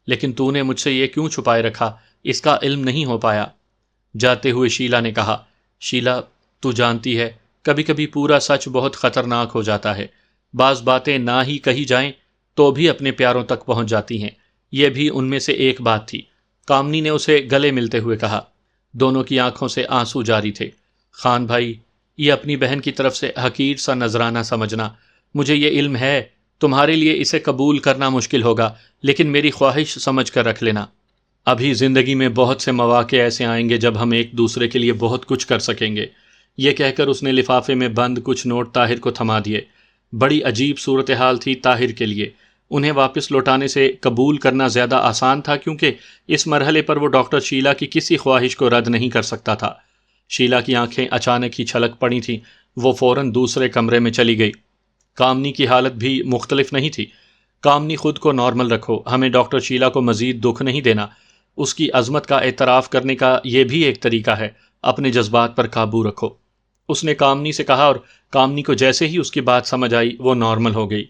لیکن تو نے مجھ سے یہ کیوں چھپائے رکھا؟ اس کا علم نہیں ہو پایا۔ جاتے ہوئے شیلا نے کہا، شیلا، تو جانتی ہے کبھی کبھی پورا سچ بہت خطرناک ہو جاتا ہے۔ بعض باتیں نہ ہی کہی جائیں تو بھی اپنے پیاروں تک پہنچ جاتی ہیں، یہ بھی ان میں سے ایک بات تھی۔ کامنی نے اسے گلے ملتے ہوئے کہا۔ دونوں کی آنکھوں سے آنسو جاری تھے۔ خان بھائی، یہ اپنی بہن کی طرف سے حقیر سا نذرانہ سمجھنا، مجھے یہ علم ہے تمہارے لیے اسے قبول کرنا مشکل ہوگا، لیکن میری خواہش سمجھ کر رکھ لینا۔ ابھی زندگی میں بہت سے مواقع ایسے آئیں گے جب ہم ایک دوسرے کے لیے بہت کچھ کر سکیں گے۔ یہ کہہ کر اس نے لفافے میں بند کچھ نوٹ طاہر کو تھما دیے۔ بڑی عجیب صورتحال تھی طاہر کے لیے۔ انہیں واپس لوٹانے سے قبول کرنا زیادہ آسان تھا، کیونکہ اس مرحلے پر وہ ڈاکٹر شیلا کی کسی خواہش کو رد نہیں کر سکتا تھا۔ شیلا کی آنکھیں اچانک ہی چھلک پڑی تھیں، وہ فوراً دوسرے کمرے میں چلی گئی۔ کامنی کی حالت بھی مختلف نہیں تھی۔ کامنی خود کو نارمل رکھو، ہمیں ڈاکٹر شیلا کو مزید دکھ نہیں دینا۔ اس کی عظمت کا اعتراف کرنے کا یہ بھی ایک طریقہ ہے، اپنے جذبات پر قابو رکھو، اس نے کامنی سے کہا، اور کامنی کو جیسے ہی اس کی بات سمجھ آئی وہ نارمل ہو گئی۔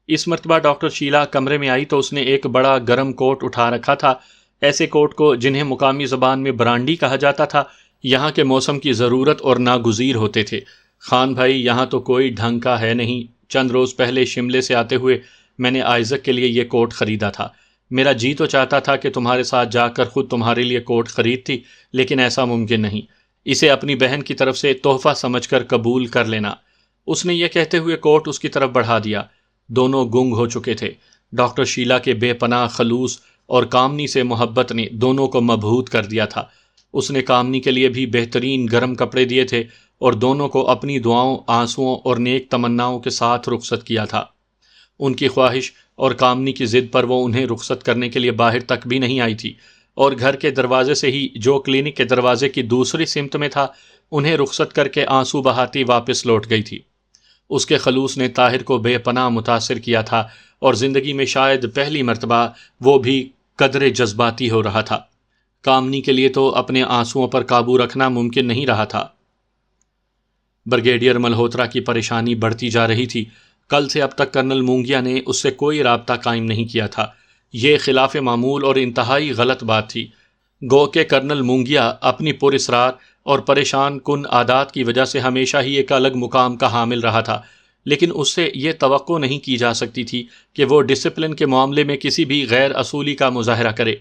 اس مرتبہ ڈاکٹر شیلا کمرے میں آئی تو اس نے ایک بڑا گرم کوٹ اٹھا رکھا تھا، ایسے کوٹ کو جنہیں مقامی زبان میں برانڈی کہا جاتا تھا، یہاں کے موسم کی ضرورت اور ناگزیر ہوتے تھے۔ خان بھائی، یہاں تو کوئی ڈھنگ کا ہے نہیں، چند روز پہلے شملے سے آتے ہوئے میں نے آئزک کے لیے یہ کوٹ خریدا تھا۔ میرا جی تو چاہتا تھا کہ تمہارے ساتھ جا کر خود تمہارے لیے کوٹ خریدتی، لیکن ایسا ممکن نہیں، اسے اپنی بہن کی طرف سے تحفہ سمجھ کر قبول کر لینا۔ اس نے یہ کہتے ہوئے کوٹ اس کی طرف بڑھا دیا۔ دونوں گنگ ہو چکے تھے۔ ڈاکٹر شیلا کے بے پناہ خلوص اور کامنی سے محبت نے دونوں کو مبہوت کر دیا تھا۔ اس نے کامنی کے لیے بھی بہترین گرم کپڑے دیے تھے اور دونوں کو اپنی دعاؤں، آنسوؤں اور نیک تمناؤں کے ساتھ رخصت کیا تھا۔ ان کی خواہش اور کامنی کی ضد پر وہ انہیں رخصت کرنے کے لیے باہر تک بھی نہیں آئی تھی، اور گھر کے دروازے سے ہی جو کلینک کے دروازے کی دوسری سمت میں تھا، انہیں رخصت کر کے آنسو بہاتی واپس لوٹ گئی تھی۔ اس کے خلوص نے طاہر کو بے پناہ متاثر کیا تھا، اور زندگی میں شاید پہلی مرتبہ وہ بھی قدرے جذباتی ہو رہا تھا۔ کامنی کے لیے تو اپنے آنسوؤں پر قابو رکھنا ممکن نہیں رہا تھا۔ بریگیڈیئر ملہوترا کی پریشانی بڑھتی جا رہی تھی۔ کل سے اب تک کرنل مونگیا نے اس سے کوئی رابطہ قائم نہیں کیا تھا۔ یہ خلاف معمول اور انتہائی غلط بات تھی۔ گو کہ کرنل مونگیا اپنی پراسرار اور پریشان کن عادات کی وجہ سے ہمیشہ ہی ایک الگ مقام کا حامل رہا تھا، لیکن اس سے یہ توقع نہیں کی جا سکتی تھی کہ وہ ڈسپلن کے معاملے میں کسی بھی غیر اصولی کا مظاہرہ کرے۔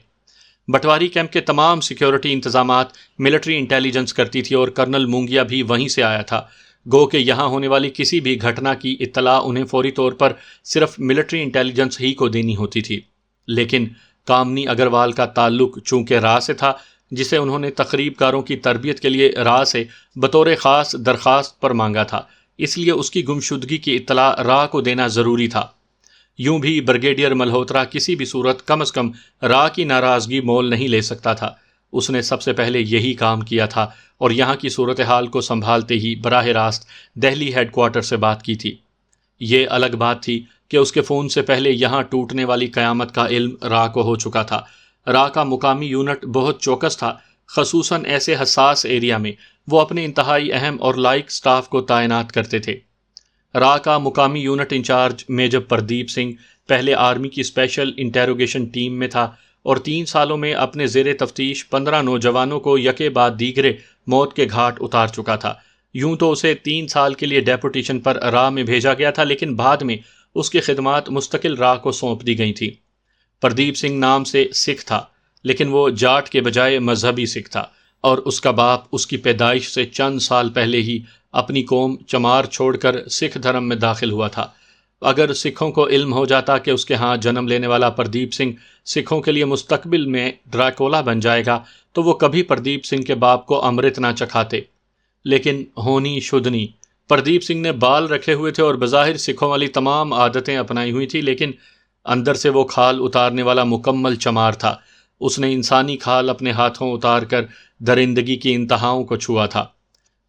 بٹواری کیمپ کے تمام سیکیورٹی انتظامات ملٹری انٹیلیجنس کرتی تھی، اور کرنل مونگیا بھی وہیں سے آیا تھا۔ گو کہ یہاں ہونے والی کسی بھی گھٹنا کی اطلاع انہیں فوری طور پر صرف ملٹری انٹیلیجنس ہی کو دینی ہوتی تھی۔ لیکن کامنی اگروال کا تعلق چونکہ راہ سے تھا، جسے انہوں نے تقریب کاروں کی تربیت کے لیے راہ سے بطور خاص درخواست پر مانگا تھا، اس لیے اس کی گمشدگی کی اطلاع راہ کو دینا ضروری تھا۔ یوں بھی بریگیڈیئر ملہوترا کسی بھی صورت کم از کم راہ کی ناراضگی مول نہیں لے سکتا تھا۔ اس نے سب سے پہلے یہی کام کیا تھا، اور یہاں کی صورتحال کو سنبھالتے ہی براہ راست دہلی ہیڈ کوارٹر سے بات کی تھی۔ یہ الگ بات تھی کہ اس کے فون سے پہلے یہاں ٹوٹنے والی قیامت کا علم راہ کو ہو چکا تھا۔ راہ کا مقامی یونٹ بہت چوکس تھا، خصوصاً ایسے حساس ایریا میں وہ اپنے انتہائی اہم اور لائق سٹاف کو تعینات کرتے تھے۔ راہ کا مقامی unit incharge major Pradeep Singh پہلے آرمی کی اسپیشل انٹیروگیشن ٹیم میں تھا، اور 3 سالوں میں اپنے زیر تفتیش 15 نوجوانوں کو یکے بعد دیگرے موت کے گھاٹ اتار چکا تھا۔ یوں تو اسے 3 سال کے لیے ڈیپوٹیشن پر راہ میں بھیجا گیا تھا، لیکن بعد میں اس کی خدمات مستقل راہ کو سونپ دی گئی تھیں۔ پردیپ سنگھ نام سے سکھ تھا، لیکن وہ جاٹ کے بجائے مذہبی سکھ تھا، اور اس کا باپ اس کی پیدائش سے چند سال پہلے ہی اپنی قوم چمار چھوڑ کر سکھ دھرم میں داخل ہوا تھا۔ اگر سکھوں کو علم ہو جاتا کہ اس کے ہاں جنم لینے والا پردیپ سنگھ سکھوں کے لیے مستقبل میں ڈراکولا بن جائے گا، تو وہ کبھی پردیپ سنگھ کے باپ کو امرت نہ چکھاتے۔ لیکن ہونی شدنی، پردیپ سنگھ نے بال رکھے ہوئے تھے اور بظاہر سکھوں والی تمام عادتیں اپنائی ہوئی تھی، لیکن اندر سے وہ کھال اتارنے والا مکمل چمار تھا۔ اس نے انسانی کھال اپنے ہاتھوں اتار کر درندگی کی انتہاؤں کو چھوا تھا۔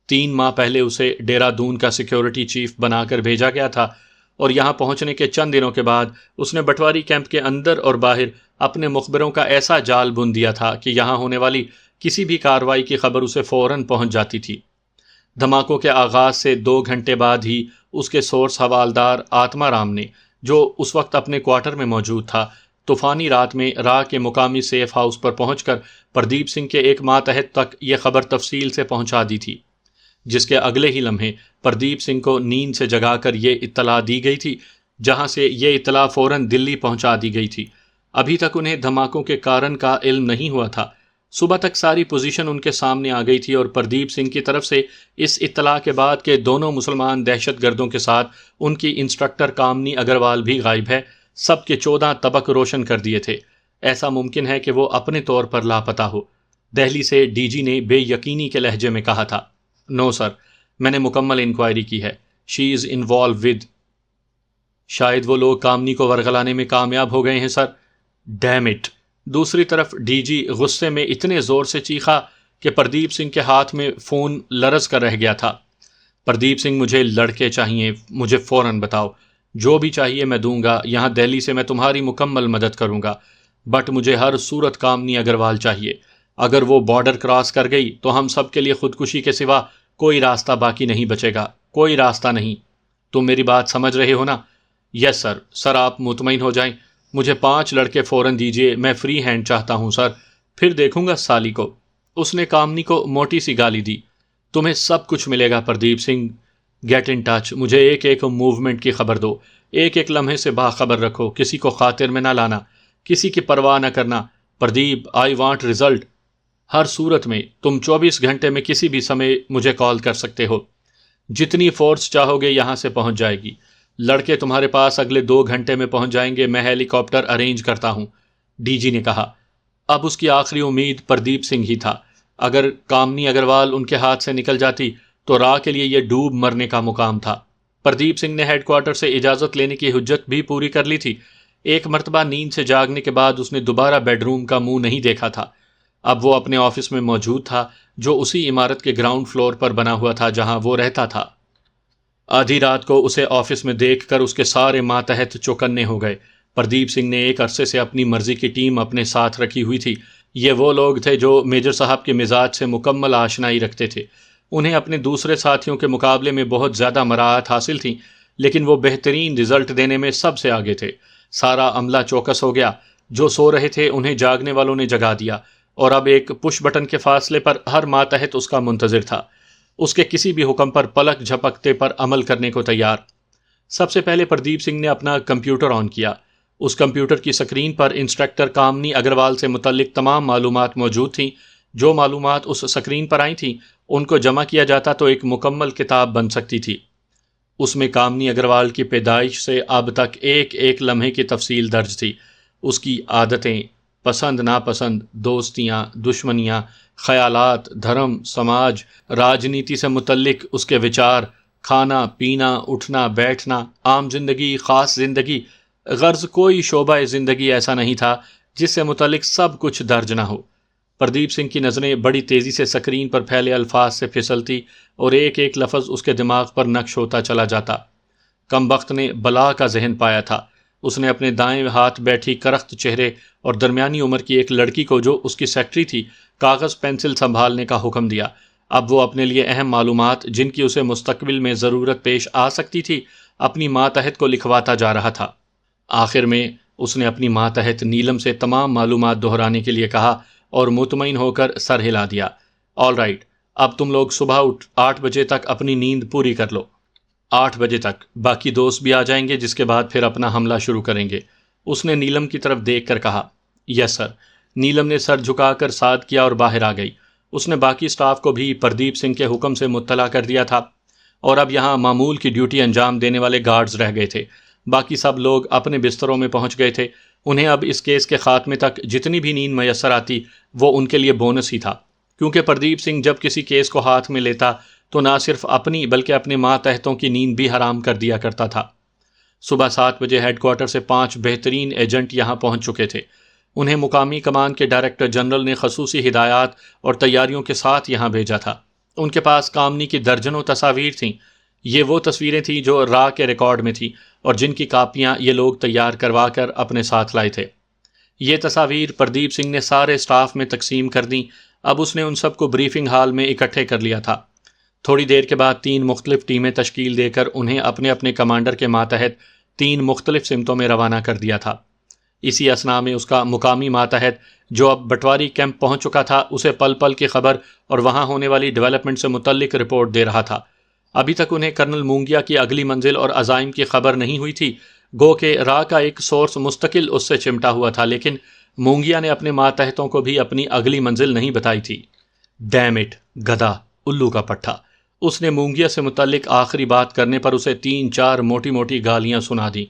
3 ماہ پہلے اسے ڈیرہ دون کا سیکیورٹی چیف بنا کر بھیجا گیا تھا، اور یہاں پہنچنے کے چند دنوں کے بعد اس نے بٹواری کیمپ کے اندر اور باہر اپنے مخبروں کا ایسا جال بن دیا تھا کہ یہاں ہونے والی کسی بھی کارروائی کی خبر اسے فوراً پہنچ جاتی تھی۔ دھماکوں کے آغاز سے 2 گھنٹے بعد ہی اس کے سورس حوالدار آتما رام نے، جو اس وقت اپنے کوارٹر میں موجود تھا، طوفانی رات میں راہ کے مقامی سیف ہاؤس پر پہنچ کر پردیپ سنگھ کے 1 ماتحت تک یہ خبر تفصیل سے پہنچا دی تھی، جس کے اگلے ہی لمحے پردیپ سنگھ کو نیند سے جگا کر یہ اطلاع دی گئی تھی، جہاں سے یہ اطلاع فوراً دلی پہنچا دی گئی تھی۔ ابھی تک انہیں دھماکوں کے کارن کا علم نہیں ہوا تھا۔ صبح تک ساری پوزیشن ان کے سامنے آ گئی تھی، اور پردیپ سنگھ کی طرف سے اس اطلاع کے بعد کہ دونوں مسلمان دہشت گردوں کے ساتھ ان کی انسٹرکٹر کامنی اگروال بھی غائب ہے، سب کے 14 طبق روشن کر دیے تھے۔ ایسا ممکن ہے کہ وہ اپنے طور پر لاپتہ ہو، دہلی سے ڈی جی نے بے یقینی کے لہجے میں کہا تھا۔ نو سر، میں نے مکمل انکوائری کی ہے، شی از انوالو ود شاید وہ لوگ کامنی کو ورغلانے میں کامیاب ہو گئے ہیں سر۔ Dam it! دوسری طرف ڈی جی غصے میں اتنے زور سے چیخا کہ پردیپ سنگھ کے ہاتھ میں فون لرز کر رہ گیا تھا۔ پردیپ سنگھ، مجھے لڑکے چاہیے، مجھے فوراً بتاؤ، جو بھی چاہیے میں دوں گا، یہاں دہلی سے میں تمہاری مکمل مدد کروں گا، بٹ مجھے ہر صورت کامنی اگروال چاہیے۔ اگر وہ بارڈر کراس کر گئی تو ہم سب کے لیے خودکشی کے سوا کوئی راستہ باقی نہیں بچے گا، کوئی راستہ نہیں۔ تم میری بات سمجھ رہے ہو نا؟ یس سر۔ سر آپ مطمئن ہو جائیں، مجھے 5 لڑکے فوراً دیجیے، میں فری ہینڈ چاہتا ہوں سر، پھر دیکھوں گا سالی کو۔ اس نے کامنی کو موٹی سی گالی دی۔ تمہیں سب کچھ ملے گا Pradeep Singh, get in touch, مجھے ایک ایک موومنٹ کی خبر دو، ایک ایک لمحے سے باخبر رکھو، کسی کو خاطر میں نہ لانا، کسی کی پرواہ نہ کرنا۔ Pradeep, I want result. ہر صورت میں تم 24 گھنٹے میں کسی بھی سمے مجھے کال کر سکتے ہو، جتنی فورس چاہو گے یہاں سے پہنچ جائے گی۔ لڑکے تمہارے پاس اگلے 2 گھنٹے میں پہنچ جائیں گے، میں ہیلی کاپٹر ارینج کرتا ہوں، ڈی جی نے کہا۔ اب اس کی آخری امید پردیپ سنگھ ہی تھا۔ اگر کامنی اگروال ان کے ہاتھ سے نکل جاتی تو راہ کے لیے یہ ڈوب مرنے کا مقام تھا۔ پردیپ سنگھ نے ہیڈ کوارٹر سے اجازت لینے کی حجت بھی پوری کر لی تھی۔ ایک مرتبہ نیند سے جاگنے کے بعد اس نے دوبارہ بیڈ روم کا منہ نہیں دیکھا تھا۔ اب وہ اپنے آفس میں موجود تھا، جو اسی عمارت کے گراؤنڈ فلور پر بنا ہوا تھا جہاں وہ رہتا تھا۔ آدھی رات کو اسے آفس میں دیکھ کر اس کے سارے ماتحت چوکنے ہو گئے۔ پردیپ سنگھ نے ایک عرصے سے اپنی مرضی کی ٹیم اپنے ساتھ رکھی ہوئی تھی۔ یہ وہ لوگ تھے جو میجر صاحب کے مزاج سے مکمل آشنائی رکھتے تھے۔ انہیں اپنے دوسرے ساتھیوں کے مقابلے میں بہت زیادہ مراعات حاصل تھیں، لیکن وہ بہترین رزلٹ دینے میں سب سے آگے تھے۔ سارا عملہ چوکس ہو گیا۔ جو سو رہے تھے انہیں جاگنے والوں نے جگا دیا، اور اب ایک پش بٹن کے فاصلے پر ہر ماتحت اس کا منتظر تھا، اس کے کسی بھی حکم پر پلک جھپکتے پر عمل کرنے کو تیار۔ سب سے پہلے پردیپ سنگھ نے اپنا کمپیوٹر آن کیا۔ اس کمپیوٹر کی سکرین پر انسپکٹر کامنی اگروال سے متعلق تمام معلومات موجود تھیں۔ جو معلومات اس سکرین پر آئی تھیں ان کو جمع کیا جاتا تو ایک مکمل کتاب بن سکتی تھی۔ اس میں کامنی اگروال کی پیدائش سے اب تک ایک ایک لمحے کی تفصیل درج تھی۔ اس کی عادتیں، پسند ناپسند، دوستیاں، دشمنیاں، خیالات، دھرم، سماج، راجنیتی سے متعلق اس کے وچار، کھانا پینا، اٹھنا بیٹھنا، عام زندگی، خاص زندگی، غرض کوئی شعبہ زندگی ایسا نہیں تھا جس سے متعلق سب کچھ درج نہ ہو۔ پردیپ سنگھ کی نظریں بڑی تیزی سے سکرین پر پھیلے الفاظ سے پھسلتی اور ایک ایک لفظ اس کے دماغ پر نقش ہوتا چلا جاتا۔ کمبخت نے بلا کا ذہن پایا تھا۔ اس نے اپنے دائیں ہاتھ بیٹھی کرخت چہرے اور درمیانی عمر کی ایک لڑکی کو، جو اس کی سیکرٹری تھی، کاغذ پینسل سنبھالنے کا حکم دیا۔ اب وہ اپنے لیے اہم معلومات جن کی اسے مستقبل میں ضرورت پیش آ سکتی تھی اپنی ماتحت کو لکھواتا جا رہا تھا۔ آخر میں اس نے اپنی ماتحت نیلم سے تمام معلومات دہرانے کے لیے کہا اور مطمئن ہو کر سر ہلا دیا۔ آل رائٹ، اب تم لوگ صبح 8 بجے تک اپنی نیند پوری کر لو۔ 8 بجے تک باقی دوست بھی آ جائیں گے، جس کے بعد پھر اپنا حملہ شروع کریں گے۔ اس نے نیلم کی طرف دیکھ کر کہا۔ یس سر۔ نیلم نے سر جھکا کر ساتھ کیا اور باہر آ گئی۔ اس نے باقی سٹاف کو بھی پردیپ سنگھ کے حکم سے مطلع کر دیا تھا، اور اب یہاں معمول کی ڈیوٹی انجام دینے والے گارڈز رہ گئے تھے۔ باقی سب لوگ اپنے بستروں میں پہنچ گئے تھے۔ انہیں اب اس کیس کے خاتمے تک جتنی بھی نیند میسر آتی وہ ان کے لیے بونس ہی تھا، کیونکہ پردیپ سنگھ جب کسی کیس کو ہاتھ میں لیتا تو نہ صرف اپنی بلکہ اپنے ماتحتوں کی نیند بھی حرام کر دیا کرتا تھا۔ صبح 7 بجے ہیڈ کوارٹر سے 5 بہترین ایجنٹ یہاں پہنچ چکے تھے۔ انہیں مقامی کمان کے ڈائریکٹر جنرل نے خصوصی ہدایات اور تیاریوں کے ساتھ یہاں بھیجا تھا۔ ان کے پاس کامنی کی درجنوں تصاویر تھیں۔ یہ وہ تصویریں تھیں جو را کے ریکارڈ میں تھیں اور جن کی کاپیاں یہ لوگ تیار کروا کر اپنے ساتھ لائے تھے۔ یہ تصاویر پردیپ سنگھ نے سارے سٹاف میں تقسیم کر دیں۔ اب اس نے ان سب کو بریفنگ ہال میں اکٹھے کر لیا تھا۔ تھوڑی دیر کے بعد 3 مختلف ٹیمیں تشکیل دے کر انہیں اپنے اپنے کمانڈر کے ماتحت 3 مختلف سمتوں میں روانہ کر دیا تھا۔ اسی اثناء میں اس کا مقامی ماتحت، جو اب بٹواری کیمپ پہنچ چکا تھا، اسے پل پل کی خبر اور وہاں ہونے والی ڈیولپمنٹ سے متعلق رپورٹ دے رہا تھا۔ ابھی تک انہیں کرنل مونگیا کی اگلی منزل اور عزائم کی خبر نہیں ہوئی تھی، گو کہ راہ کا ایک سورس مستقل اس سے چمٹا ہوا تھا، لیکن مونگیا نے اپنے ماتحتوں کو بھی اپنی اگلی منزل نہیں بتائی تھی۔ ڈیم اٹ، گدھا، الو کا پٹھا۔ اس نے مونگیا سے متعلق آخری بات کرنے پر اسے 3-4 موٹی موٹی گالیاں سنا دیں۔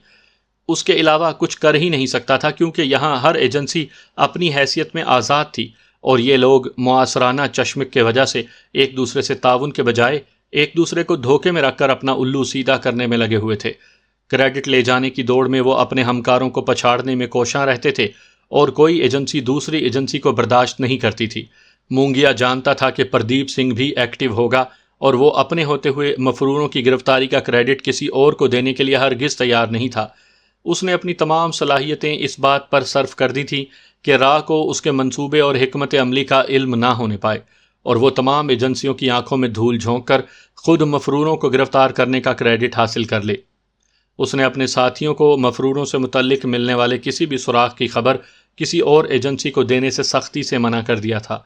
اس کے علاوہ کچھ کر ہی نہیں سکتا تھا، کیونکہ یہاں ہر ایجنسی اپنی حیثیت میں آزاد تھی، اور یہ لوگ معاصرانہ چشمک کی وجہ سے ایک دوسرے سے تعاون کے بجائے ایک دوسرے کو دھوکے میں رکھ کر اپنا الو سیدھا کرنے میں لگے ہوئے تھے۔ کریڈٹ لے جانے کی دوڑ میں وہ اپنے ہمکاروں کو پچھاڑنے میں کوشاں رہتے تھے اور کوئی ایجنسی دوسری ایجنسی کو برداشت نہیں کرتی تھی۔ مونگیا جانتا تھا کہ پردیپ سنگھ بھی ایکٹیو ہوگا اور وہ اپنے ہوتے ہوئے مفروروں کی گرفتاری کا کریڈٹ کسی اور کو دینے کے لیے ہرگز تیار نہیں تھا۔ اس نے اپنی تمام صلاحیتیں اس بات پر صرف کر دی تھی کہ راہ کو اس کے منصوبے اور حکمت عملی کا علم نہ ہونے پائے اور وہ تمام ایجنسیوں کی آنکھوں میں دھول جھونک کر خود مفروروں کو گرفتار کرنے کا کریڈٹ حاصل کر لے۔ اس نے اپنے ساتھیوں کو مفروروں سے متعلق ملنے والے کسی بھی سراغ کی خبر کسی اور ایجنسی کو دینے سے سختی سے منع کر دیا تھا۔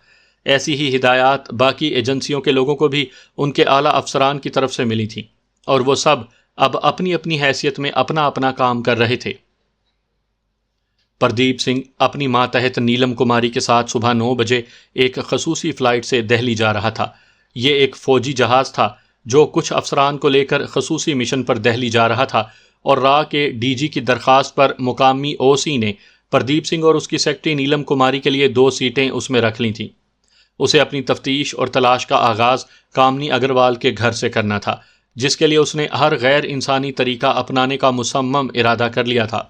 ایسی ہی ہدایات باقی ایجنسیوں کے لوگوں کو بھی ان کے اعلیٰ افسران کی طرف سے ملی تھیں اور وہ سب اب اپنی اپنی حیثیت میں اپنا اپنا کام کر رہے تھے۔ پردیپ سنگھ اپنی ماتحت نیلم کماری کے ساتھ صبح 9 بجے ایک خصوصی فلائٹ سے دہلی جا رہا تھا۔ یہ ایک فوجی جہاز تھا جو کچھ افسران کو لے کر خصوصی مشن پر دہلی جا رہا تھا اور راہ کے ڈی جی کی درخواست پر مقامی او سی نے پردیپ سنگھ اور اس کی سیکرٹری نیلم کماری کے لیے 2 سیٹیں اس میں رکھ لی تھیں۔ اسے اپنی تفتیش اور تلاش کا آغاز کامنی اگروال کے گھر سے کرنا تھا، جس کے لیے اس نے ہر غیر انسانی طریقہ اپنانے کا مصمم ارادہ کر لیا تھا۔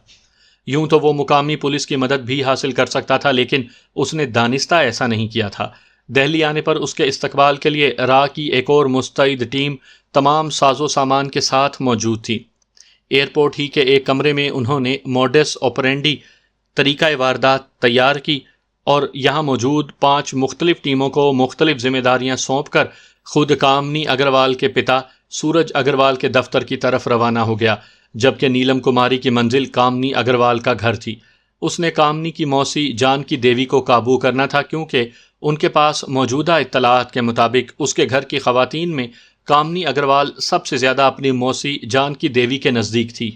یوں تو وہ مقامی پولیس کی مدد بھی حاصل کر سکتا تھا، لیکن اس نے دانستہ ایسا نہیں کیا تھا۔ دہلی آنے پر اس کے استقبال کے لیے راہ کی ایک اور مستعد ٹیم تمام ساز و سامان کے ساتھ موجود تھی۔ ایئرپورٹ ہی کے ایک کمرے میں انہوں نے موڈس آپرینڈی طریقہ واردات تیار کی اور یہاں موجود 5 مختلف ٹیموں کو مختلف ذمہ داریاں سونپ کر خود کامنی اگروال کے پتا سورج اگروال کے دفتر کی طرف روانہ ہو گیا، جبکہ نیلم کماری کی منزل کامنی اگروال کا گھر تھی۔ اس نے کامنی کی موسی جانکی دیوی کو قابو کرنا تھا، کیونکہ ان کے پاس موجودہ اطلاعات کے مطابق اس کے گھر کی خواتین میں کامنی اگروال سب سے زیادہ اپنی موسی جانکی دیوی کے نزدیک تھی۔